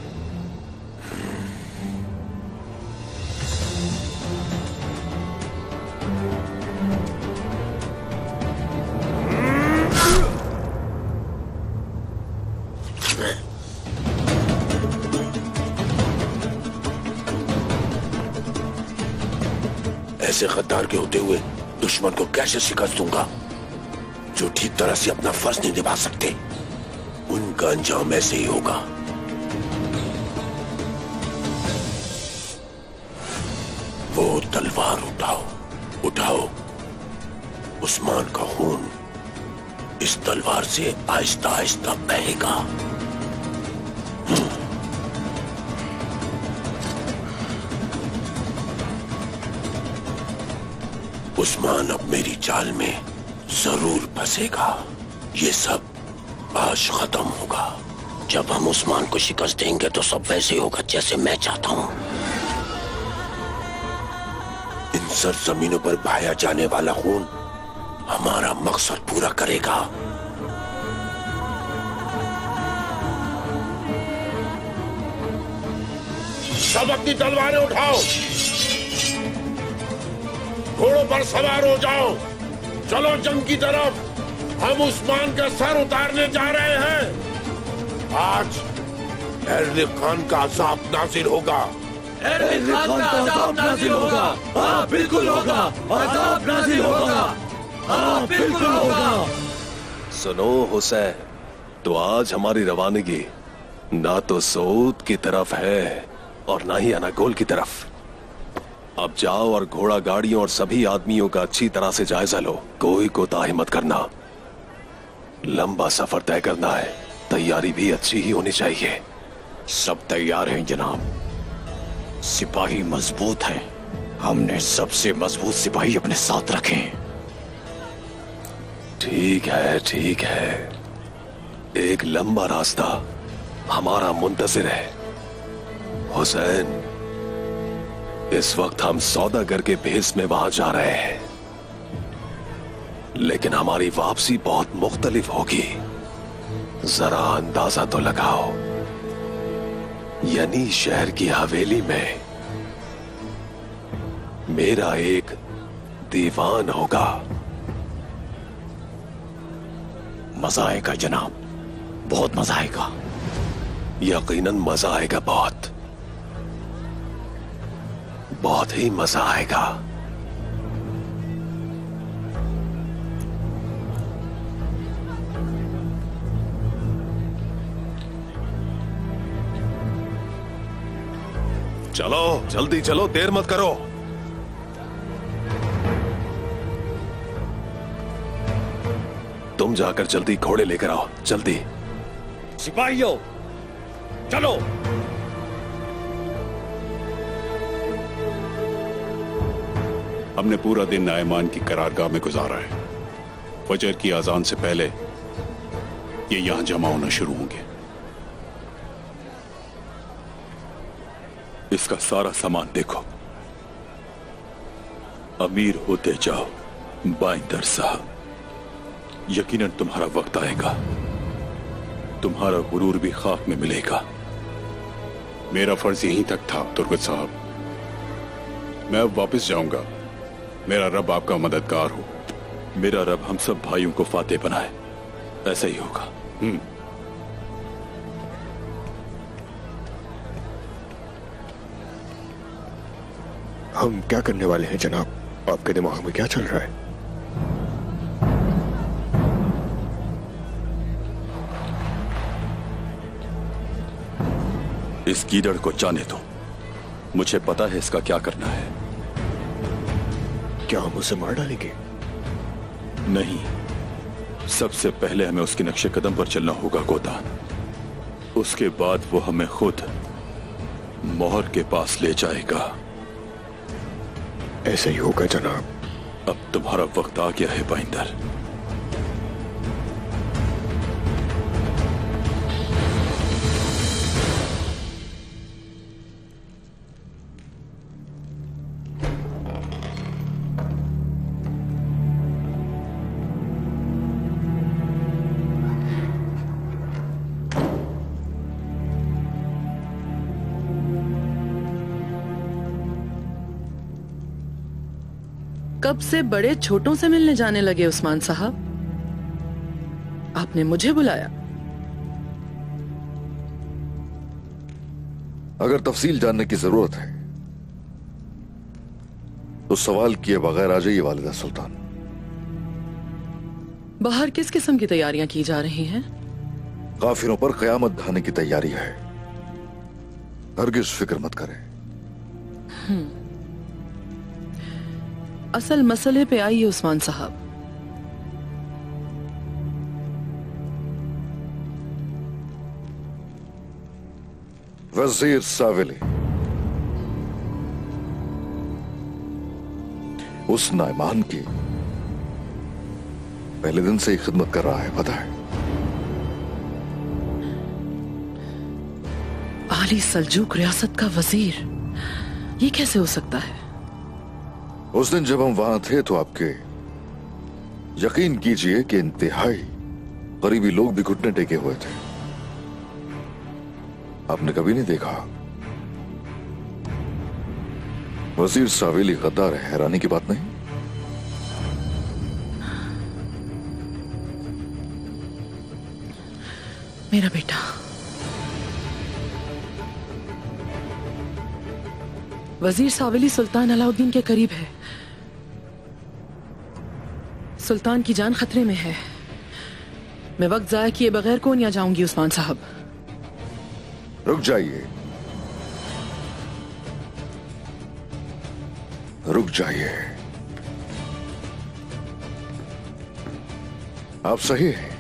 ऐसे गद्दार के होते हुए दुश्मन को कैसे शिकस्त दूंगा जो ठीक तरह से अपना फर्ज नहीं निभा सकते। उनका अंजाम ऐसे ही होगा। वो तलवार उठाओ, उठाओ। उस्मान का खून इस तलवार से आहिस्ता आहिस्ता बहेगा। उस्मान अब मेरी चाल में जरूर फंसेगा। ये सब आज खत्म होगा। जब हम उस्मान को शिकस्त देंगे तो सब वैसे होगा जैसे मैं चाहता हूं। इन सरजमीनों पर बहाया जाने वाला खून हमारा मकसद पूरा करेगा। सब अपनी तलवारें उठाओ, घोड़ों पर सवार हो जाओ, चलो जंग की तरफ। हम उस्मान का सर उतारने जा रहे हैं। आज एर्द खान का अज़ाब नाज़िल होगा। एरविन खान पे अज़ाब नाज़िल होगा। हाँ बिल्कुल होगा, अज़ाब नाज़िल होगा। हाँ बिल्कुल होगा। सुनो हुसैन, तो आज हमारी रवानगी ना तो सऊद की तरफ है और ना ही अनागोल की तरफ। अब जाओ और घोड़ा गाड़ियों और सभी आदमियों का अच्छी तरह से जायजा लो। कोई कोताही मत करना। लंबा सफर तय करना है, तैयारी भी अच्छी ही होनी चाहिए। सब तैयार हैं जनाब। सिपाही मजबूत हैं। हमने सबसे मजबूत सिपाही अपने साथ रखे हैं। ठीक है, ठीक है। एक लंबा रास्ता हमारा मुंतजिर है। हुसैन, इस वक्त हम सौदागर के भेस में वहां जा रहे हैं, लेकिन हमारी वापसी बहुत मुख्तलिफ होगी। जरा अंदाजा तो लगाओ। यानी शहर की हवेली में मेरा एक दीवान होगा। मजा आएगा जनाब, बहुत मजा आएगा। यकीनन मजा आएगा, बहुत बहुत ही मजा आएगा। चलो जल्दी चलो, देर मत करो। तुम जाकर जल्दी घोड़े लेकर आओ, जल्दी। सिपाहियों चलो। हमने पूरा दिन नायमान की करारगाह में गुजारा है। फजर की अजान से पहले ये यहां जमा होना शुरू होंगे। इसका सारा सामान देखो। अमीर होते जाओ बाइंदर साहब। यकीनन तुम्हारा वक्त आएगा, तुम्हारा गुरूर भी खाक में मिलेगा। मेरा फर्ज यहीं तक था तुर्गत साहब। मैं अब वापस जाऊंगा। मेरा रब आपका मददगार हो। मेरा रब हम सब भाइयों को फातेह बनाए। ऐसा ही होगा। हम क्या करने वाले हैं जनाब? आपके दिमाग में क्या चल रहा है? इस गीदड़ को जाने दो। मुझे पता है इसका क्या करना है। क्या हम उसे मार डालेंगे? नहीं, सबसे पहले हमें उसके नक्शे कदम पर चलना होगा गोदान। उसके बाद वो हमें खुद मोहर के पास ले जाएगा। ऐसा ही होगा जनाब। अब तुम्हारा वक्त आ गया है बाइंदर। कब से बड़े छोटों से मिलने जाने लगे उस्मान साहब? आपने मुझे बुलाया? अगर तफसील जानने की जरूरत है तो सवाल किए बगैर आ जाइए वालिदा सुल्तान। बाहर किस किस्म की तैयारियां की जा रही हैं? काफिरों पर कयामत ढाने की तैयारी है। हरगिज फिक्र मत करें। असल मसले पे आइए उस्मान साहब। वजीर साविली उस नायमान की पहले दिन से ही खिदमत कर रहा है, पता है? आली सल्जूक रियासत का वजीर, ये कैसे हो सकता है? उस दिन जब हम वहां थे तो आपके यकीन कीजिए कि इंतहाई करीबी लोग भी घुटने टेके हुए थे। आपने कभी नहीं देखा वजीर सावेली गद्दार है? हैरानी की बात नहीं। मेरा बेटा वजीर सावेली सुल्तान अलाउद्दीन के करीब है। सुल्तान की जान खतरे में है। मैं वक्त जाया किए बगैर कौन यहाँ जाऊंगी उस्मान साहब। रुक जाइए, रुक जाइए। आप सही हैं।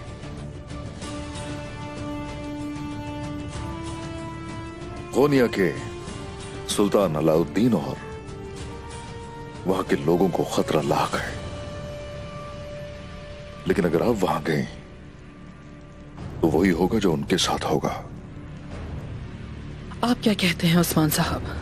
कोनिया के सुल्तान अलाउद्दीन और वहां के लोगों को खतरा लाक है, लेकिन अगर आप वहां गए तो वही होगा जो उनके साथ होगा। आप क्या कहते हैं उस्मान साहब?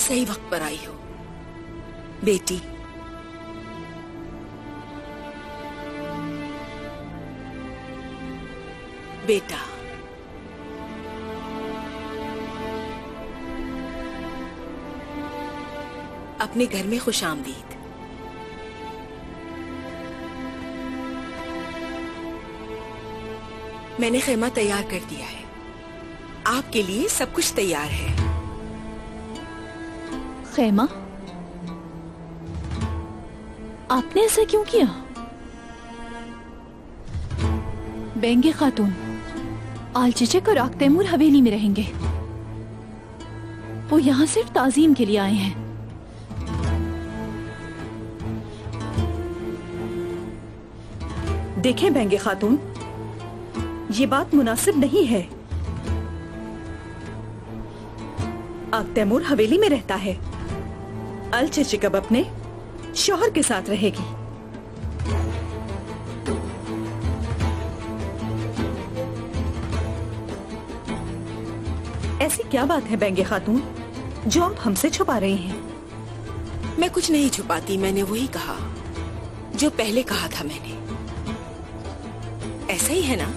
सही वक्त पर आई हो बेटी। बेटा, अपने घर में खुशामदीद। मैंने खेमा तैयार कर दिया है, आपके लिए सब कुछ तैयार है। खेमा, आपने ऐसा क्यों किया? बेंगे खातून आलचिचक और आग तैमूर हवेली में रहेंगे। वो यहाँ सिर्फ ताजीम के लिए आए हैं। देखें बेंगे खातून, ये बात मुनासिब नहीं है। आग तैमूर हवेली में रहता है, अलचिचक अब अपने शौहर के साथ रहेगी। ऐसी क्या बात है बेंगे खातून जो आप हमसे छुपा रही हैं? मैं कुछ नहीं छुपाती, मैंने वही कहा जो पहले कहा था मैंने। ऐसा ही है ना?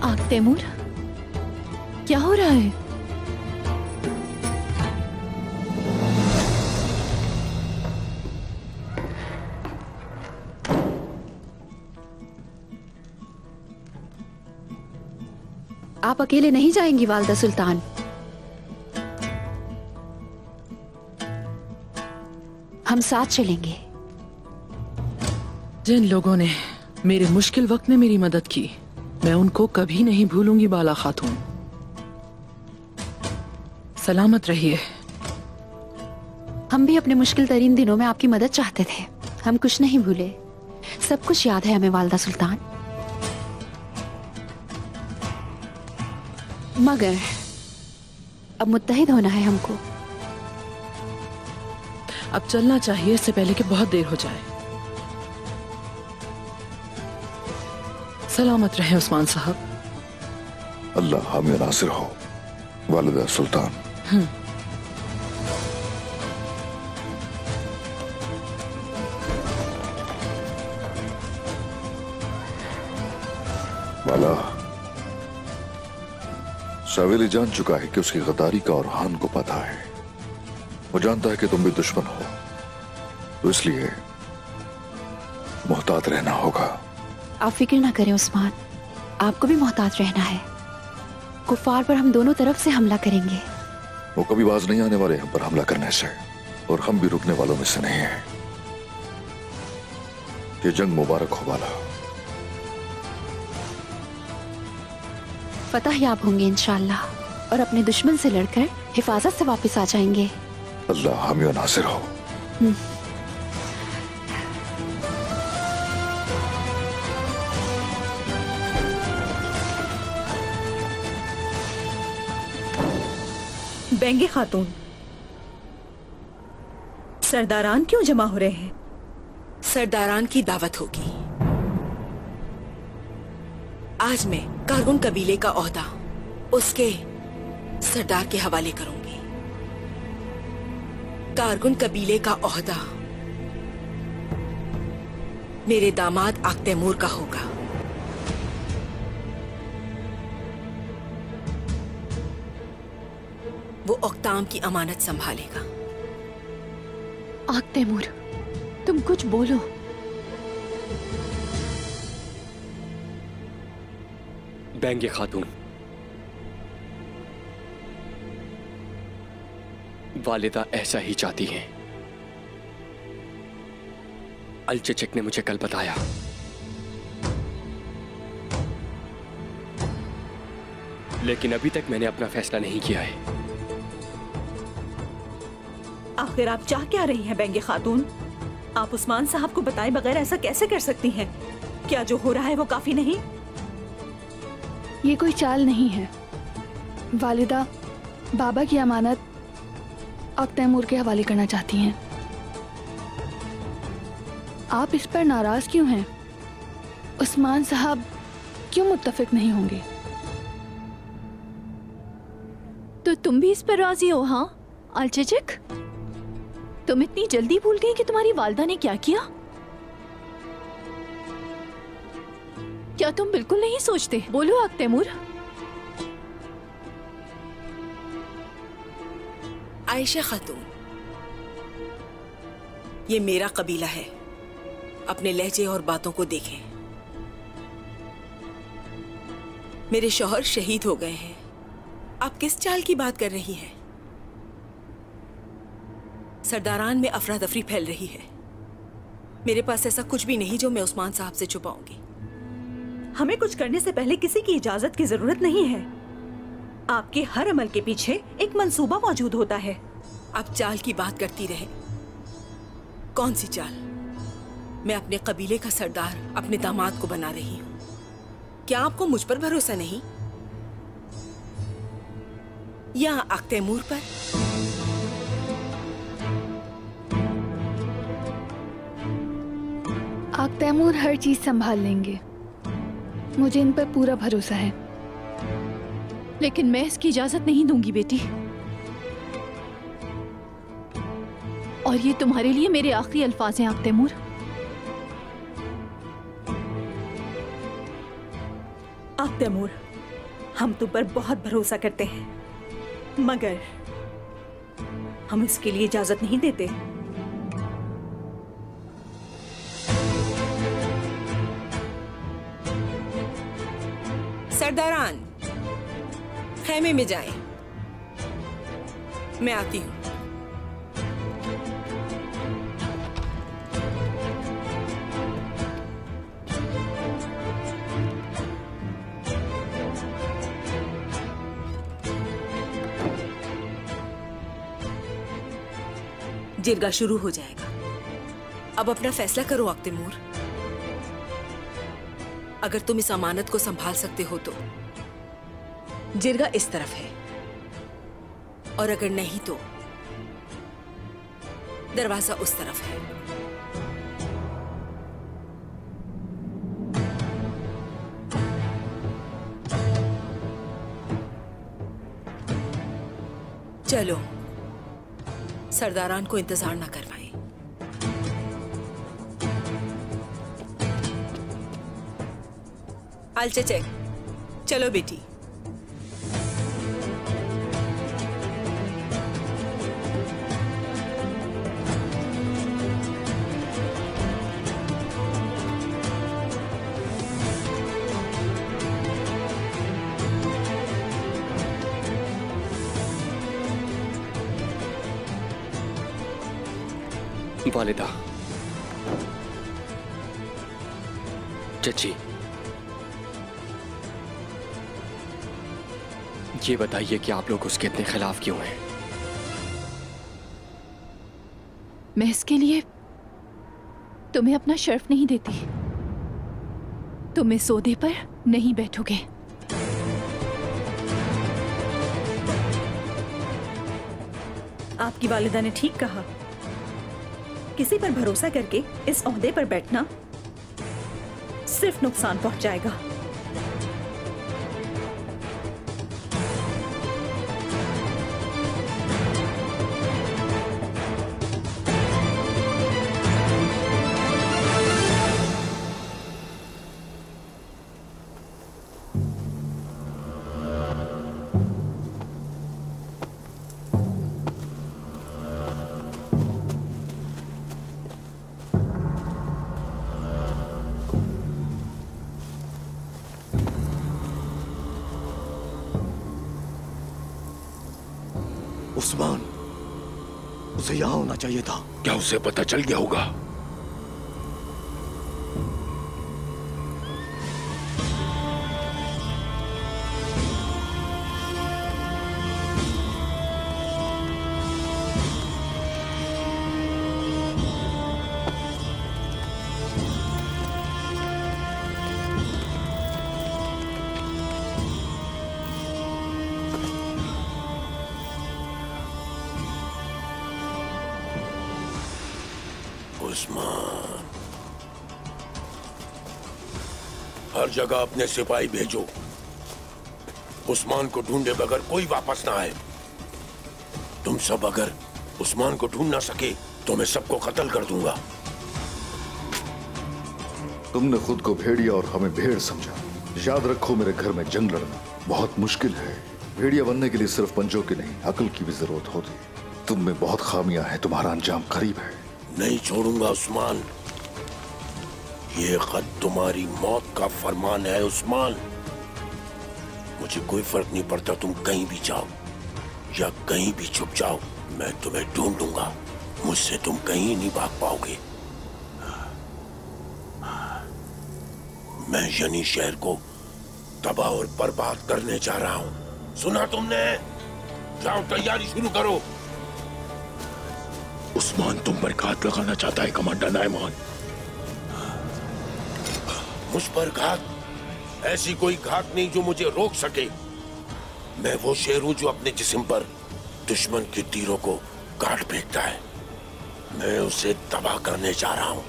आग तैमूर, क्या हो रहा है? आप अकेले नहीं जाएंगी वालिदा सुल्तान। हम साथ चलेंगे। जिन लोगों ने मेरे मुश्किल वक्त में मेरी मदद की, मैं उनको कभी नहीं भूलूंगी बाला खातून। सलामत रहिए। हम भी अपने मुश्किल तरीन दिनों में आपकी मदद चाहते थे। हम कुछ नहीं भूले, सब कुछ याद है हमें वालिदा सुल्तान। मगर अब मुत्तहिद होना है हमको। अब चलना चाहिए इससे पहले कि बहुत देर हो जाए। सलामत रहे उस्मान साहब। अल्लाह हामी नासिर हो वालिदा सुल्तान। वाला सावेली जान चुका है कि उसकी गद्दारी का और हान को पता है। वो जानता है कि तुम भी दुश्मन हो, तो इसलिए मोहतात रहना होगा। आप फिक्र ना करें उस्मान, आपको भी मोहतात रहना है। कुफार पर हम दोनों तरफ से हमला करेंगे। वो कभी बाज नहीं आने वाले हम पर हमला करने से, और हम भी रुकने वालों में से नहीं है। ये जंग मुबारक हो वाला। फतह याब होंगे इंशाअल्लाह, और अपने दुश्मन से लड़कर हिफाजत से वापस आ जाएंगे। अल्लाह हामी और नासिर हो। बेंगे खातून, सरदारान क्यों जमा हो रहे हैं? सरदारान की दावत होगी। आज मैं कारगुन कबीले का ओहदा उसके सरदार के हवाले करूंगी। कारगुन कबीले का ओहदा मेरे दामाद आक तैमूर का होगा। वो ओक्ताम की अमानत संभालेगा। आक तैमूर, तुम कुछ बोलो। बेंगे खातून, वालिदा ऐसा ही चाहती हैं। अल चचक ने मुझे कल बताया। लेकिन अभी तक मैंने अपना फैसला नहीं किया है। आखिर आप चाह क्या रही हैं बेंगे खातून? आप उस्मान साहब को बताए बगैर ऐसा कैसे कर सकती हैं? क्या जो हो रहा है वो काफी नहीं? ये कोई चाल नहीं है। वालिदा बाबा की अमानत आक तैमूर के हवाले करना चाहती हैं। आप इस पर नाराज क्यों हैं? उस्मान साहब क्यों मुत्तफिक नहीं होंगे? तो तुम भी इस पर राजी हो? हाँ अल चचक, तुम इतनी जल्दी भूल गई कि तुम्हारी वालिदा ने क्या किया? क्या तुम बिल्कुल नहीं सोचते? बोलो आक तैमूर। आयशा खातून, ये मेरा कबीला है। अपने लहजे और बातों को देखें। मेरे शौहर शहीद हो गए हैं। आप किस चाल की बात कर रही हैं? सरदारान में अफरा तफरी फैल रही है। मेरे पास ऐसा कुछ भी नहीं जो मैं उस्मान साहब से छुपाऊंगी। हमें कुछ करने से पहले किसी की इजाजत की जरूरत नहीं है। आपके हर अमल के पीछे एक मंसूबा मौजूद होता है। आप चाल की बात करती रहे। कौन सी चाल? मैं अपने कबीले का सरदार अपने दामाद को बना रही हूँ। क्या आपको मुझ पर भरोसा नहीं या आक तैमूर पर? आक तैमूर हर चीज संभाल लेंगे। मुझे इन पर पूरा भरोसा है। लेकिन मैं इसकी इजाजत नहीं दूंगी बेटी। और ये तुम्हारे लिए मेरे आखिरी अल्फाज हैं आक तैमूर। आक तैमूर, हम तुम पर बहुत भरोसा करते हैं, मगर हम इसके लिए इजाजत नहीं देते। सरदारान, खेमे में जाएं। मैं आती हूं। जिरगा शुरू हो जाएगा। अब अपना फैसला करो आक तैमूर। अगर तुम इस अमानत को संभाल सकते हो तो जिरगा इस तरफ है, और अगर नहीं तो दरवाजा उस तरफ है। चलो, सरदारान को इंतजार ना करवाएं। अल चचक, चलो बेटी। वालिदा, चची, ये बताइए कि आप लोग उसके इतने खिलाफ क्यों हैं? मैं इसके लिए तुम्हें अपना शर्फ नहीं देती। तुम इस ओहदे पर नहीं बैठोगे। आपकी वालिदा ने ठीक कहा। किसी पर भरोसा करके इस ओहदे पर बैठना सिर्फ नुकसान पहुंचाएगा। उस्मान, उसे यहां होना चाहिए था। क्या उसे पता चल गया होगा? उस्मान, हर जगह अपने सिपाही भेजो। उस्मान को ढूंढे बगैर कोई वापस ना आए। तुम सब अगर उस्मान को ढूंढ ना सके तो मैं सबको कत्ल कर दूंगा। तुमने खुद को भेड़िया और हमें भेड़ समझा। याद रखो, मेरे घर में जंग लड़ना बहुत मुश्किल है। भेड़िया बनने के लिए सिर्फ पंजों की नहीं, अकल की भी जरूरत होती। तुम में बहुत खामियां हैं, तुम्हारा अंजाम करीब है। नहीं छोड़ूंगा उस्मान। ये खत तुम्हारी मौत का फरमान है उस्मान। मुझे कोई फर्क नहीं पड़ता तुम कहीं भी जाओ या कहीं भी छुप जाओ, मैं तुम्हें ढूंढूंगा। मुझसे तुम कहीं नहीं भाग पाओगे। मैं यनी शहर को तबाह और बर्बाद करने जा रहा हूं। सुना तुमने? जाओ तैयारी शुरू करो। उस्मान तुम पर घात लगाना चाहता है कमांडर नाइमान। मुझ पर घात? ऐसी कोई घात नहीं जो मुझे रोक सके। मैं वो शेर हूं जो अपने जिस्म पर दुश्मन के तीरों को काट फेंकता है। मैं उसे तबाह करने जा रहा हूं।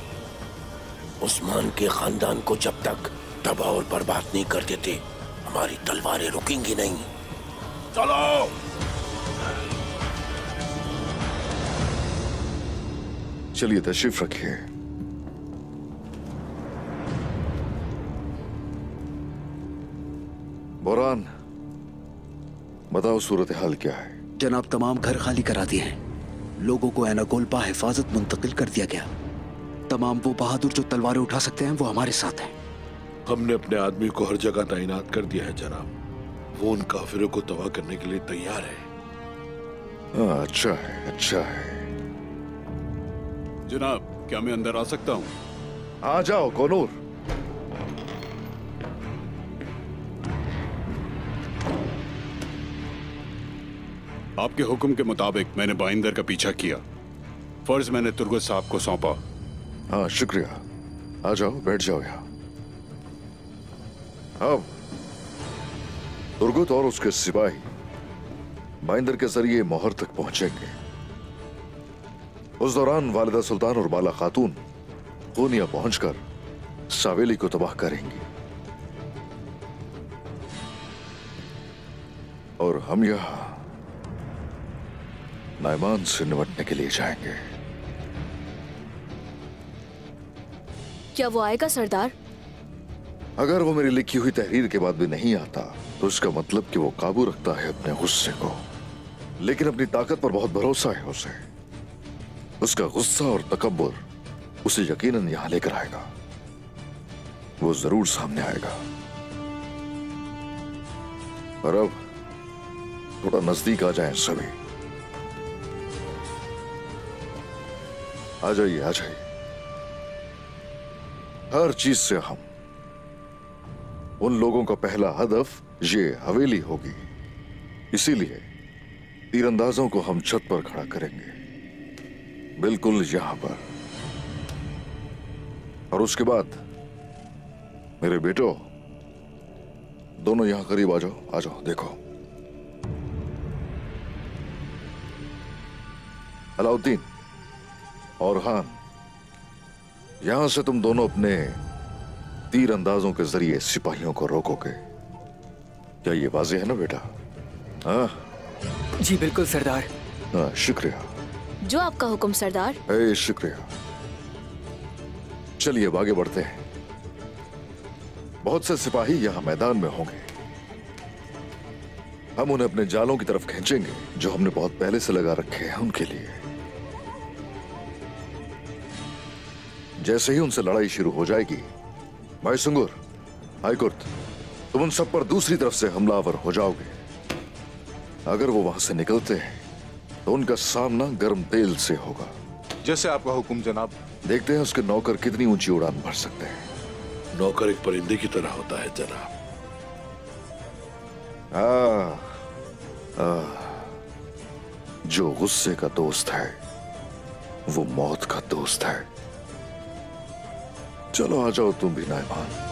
उस्मान के खानदान को जब तक तबाह और बर्बाद नहीं कर देते, हमारी तलवारें रुकेंगी नहीं। चलो। चलिए तशरीफ रखिए। बोरान, बताओ सूरत हाल क्या है? जनाब, तमाम घर खाली करा दिए हैं। लोगों को एनागोल्पा हिफाजत मुंतकिल कर दिया गया। तमाम वो बहादुर जो तलवारें उठा सकते हैं वो हमारे साथ हैं। हमने अपने आदमी को हर जगह तैनात कर दिया है जनाब। वो उन काफिरों को तबाह करने के लिए तैयार है। अच्छा है, अच्छा है। जनाब, क्या मैं अंदर आ सकता हूँ? आ जाओ कोनूर। आपके हुक्म के मुताबिक मैंने बाइंदर का पीछा किया। फर्ज मैंने तुर्गत साहब को सौंपा। हाँ, शुक्रिया। आ जाओ, बैठ जाओ यहाँ। अब तुर्गत और उसके सिपाही बाइंदर के जरिए मोहर तक पहुंचेंगे। उस दौरान वालिदा सुल्तान और बाला खातून कोनिया पहुंचकर सावेली को तबाह करेंगी और हम यहां नाइमान से निपटने के लिए जाएंगे। क्या वो आएगा सरदार? अगर वो मेरी लिखी हुई तहरीर के बाद भी नहीं आता तो इसका मतलब कि वो काबू रखता है अपने गुस्से को, लेकिन अपनी ताकत पर बहुत भरोसा है उसे। उसका गुस्सा और तकब्बुर उसे यकीनन यहां लेकर आएगा। वो जरूर सामने आएगा। पर अब थोड़ा नजदीक आ जाएं सभी। आ जाइए, आ जाइए। हर चीज से हम उन लोगों का पहला हदफ ये हवेली होगी। इसीलिए तीरंदाजों को हम छत पर खड़ा करेंगे, बिल्कुल यहां पर। और उसके बाद मेरे बेटो, दोनों यहां करीब आ जाओ, आ जाओ। देखो, अलाउद्दीन और खान, यहां से तुम दोनों अपने तीर अंदाजों के जरिए सिपाहियों को रोकोगे। क्या ये वाज़ेह है ना बेटा? हाँ जी बिल्कुल सरदार। हाँ, शुक्रिया। जो आपका हुक्म सरदार। शुक्रिया। चलिए अब आगे बढ़ते हैं। बहुत से सिपाही यहां मैदान में होंगे। हम उन्हें अपने जालों की तरफ खींचेंगे जो हमने बहुत पहले से लगा रखे हैं उनके लिए। जैसे ही उनसे लड़ाई शुरू हो जाएगी, भाई सुंगुर, भाई कुर्त, तुम उन सब पर दूसरी तरफ से हमलावर हो जाओगे। अगर वो वहां से निकलते हैं तो उनका सामना गर्म तेल से होगा। जैसे आपका हुक्म जनाब। देखते हैं उसके नौकर कितनी ऊंची उड़ान भर सकते हैं। नौकर एक परिंदे की तरह होता है जनाब। जो गुस्से का दोस्त है वो मौत का दोस्त है। चलो आ जाओ तुम भी नाइमान।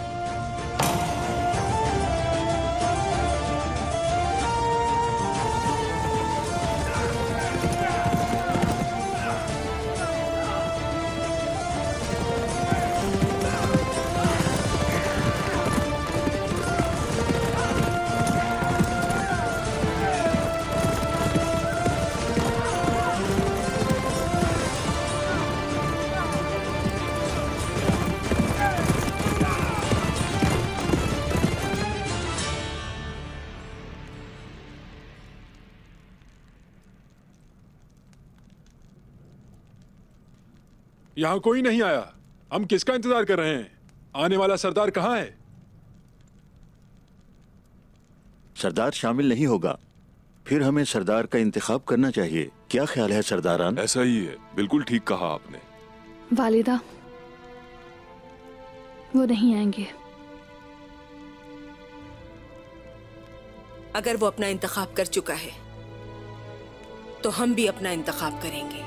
यहाँ कोई नहीं आया। हम किसका इंतजार कर रहे हैं? आने वाला सरदार कहाँ है? सरदार शामिल नहीं होगा, फिर हमें सरदार का इंतखाब करना चाहिए। क्या ख्याल है सरदारान? ऐसा ही है, बिल्कुल ठीक कहा आपने। वालिदा, वो नहीं आएंगे। अगर वो अपना इंतखाब कर चुका है तो हम भी अपना इंतखाब करेंगे।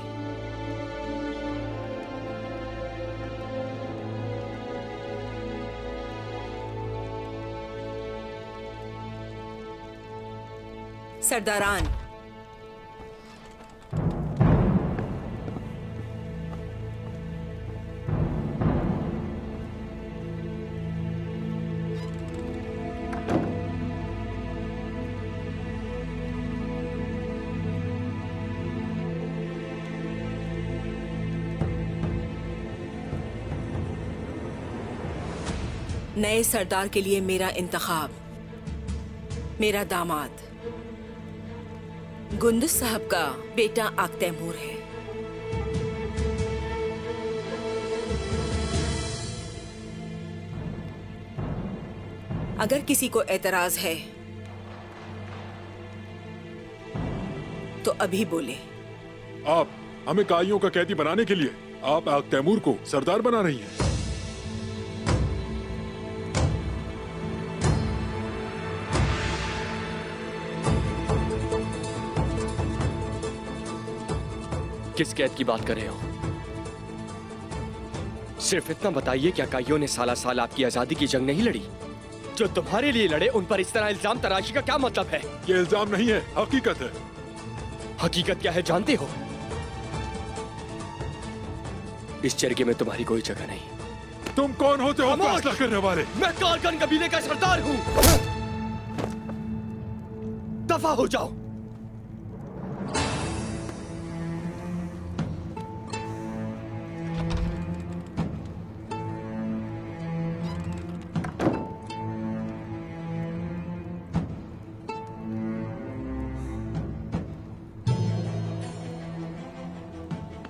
सरदारान, नए सरदार के लिए मेरा इंतखाब मेरा दामाद गुंदुस साहब का बेटा आक तैमूर है। अगर किसी को एतराज है तो अभी बोले। आप हमें काइयों का कैदी बनाने के लिए आप आक तैमूर को सरदार बना रही हैं। किस कैद की बात कर रहे हो? सिर्फ इतना बताइए, क्या काइयों ने साला साल आपकी आजादी की जंग नहीं लड़ी? जो तुम्हारे लिए लड़े उन पर इस तरह इल्जाम तराशी का क्या मतलब है? ये इल्जाम नहीं है, हकीकत है। हकीकत क्या है जानते हो? इस जरगे में तुम्हारी कोई जगह नहीं। तुम कौन होते हो फैसला करने वाले? मैं कारगन कबीले का सरदार हूं। दफा हो जाओ।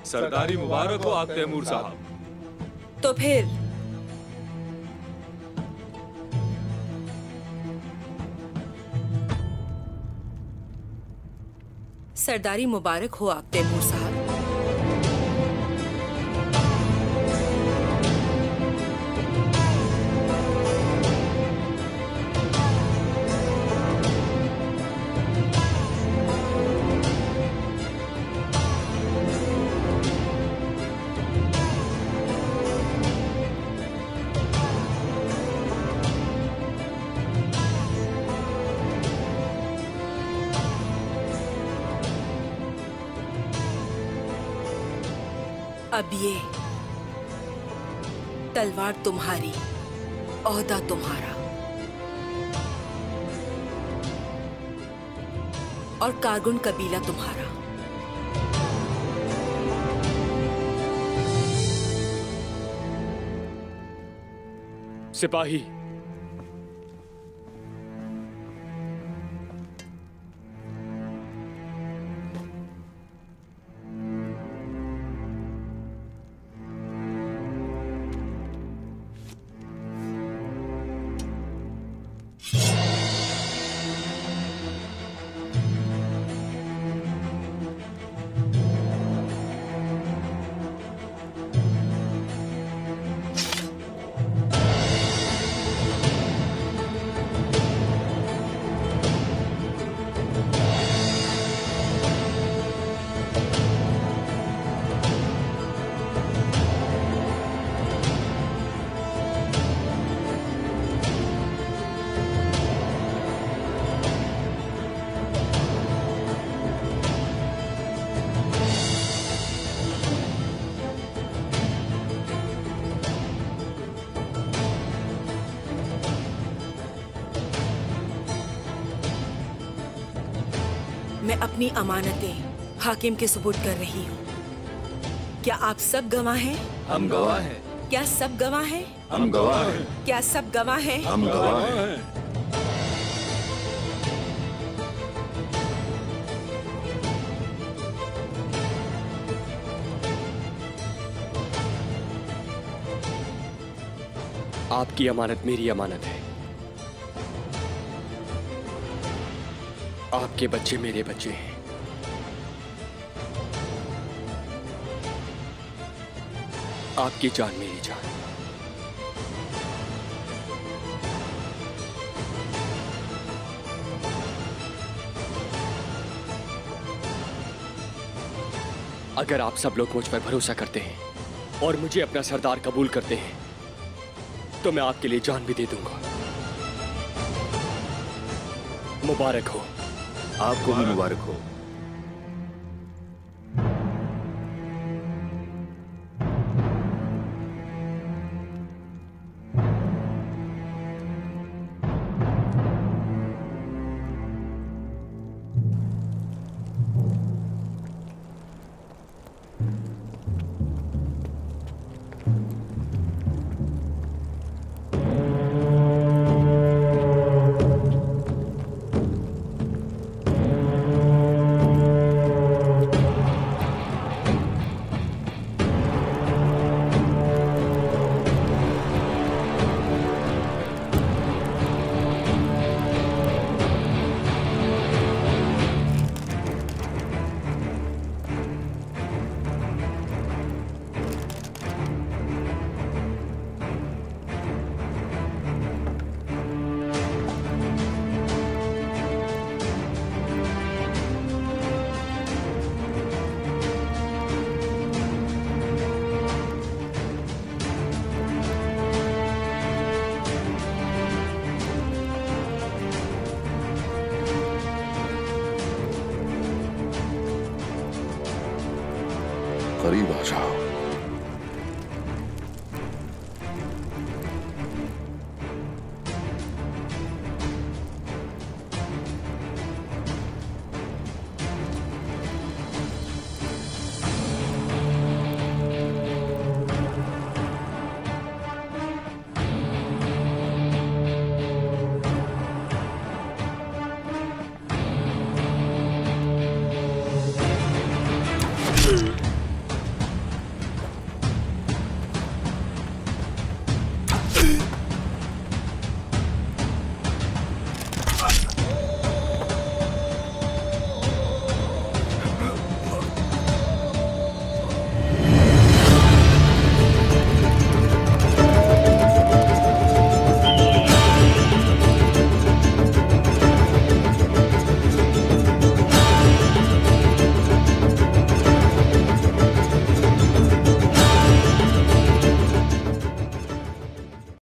सरदारी मुबारक हो आक तैमूर साहब। तो फिर सरदारी मुबारक हो आक तैमूर साहब। अब ये तलवार तुम्हारी, ओहदा तुम्हारा और कारगुन कबीला तुम्हारा। सिपाही, मैं अपनी अमानतें हाकिम के सुपुर्द कर रही हूँ। क्या आप सब गवाह हैं? हम गवाह हैं। क्या सब गवाह हैं? हम गवाह हैं। क्या सब गवाह हैं? हम गवाह हैं। आपकी अमानत मेरी अमानत है। आपके बच्चे मेरे बच्चे हैं। आपकी जान मेरी जान। अगर आप सब लोग मुझ पर भरोसा करते हैं और मुझे अपना सरदार कबूल करते हैं तो मैं आपके लिए जान भी दे दूंगा। मुबारक हो। आपको भी मुबारक हो। करीब आ जाओ।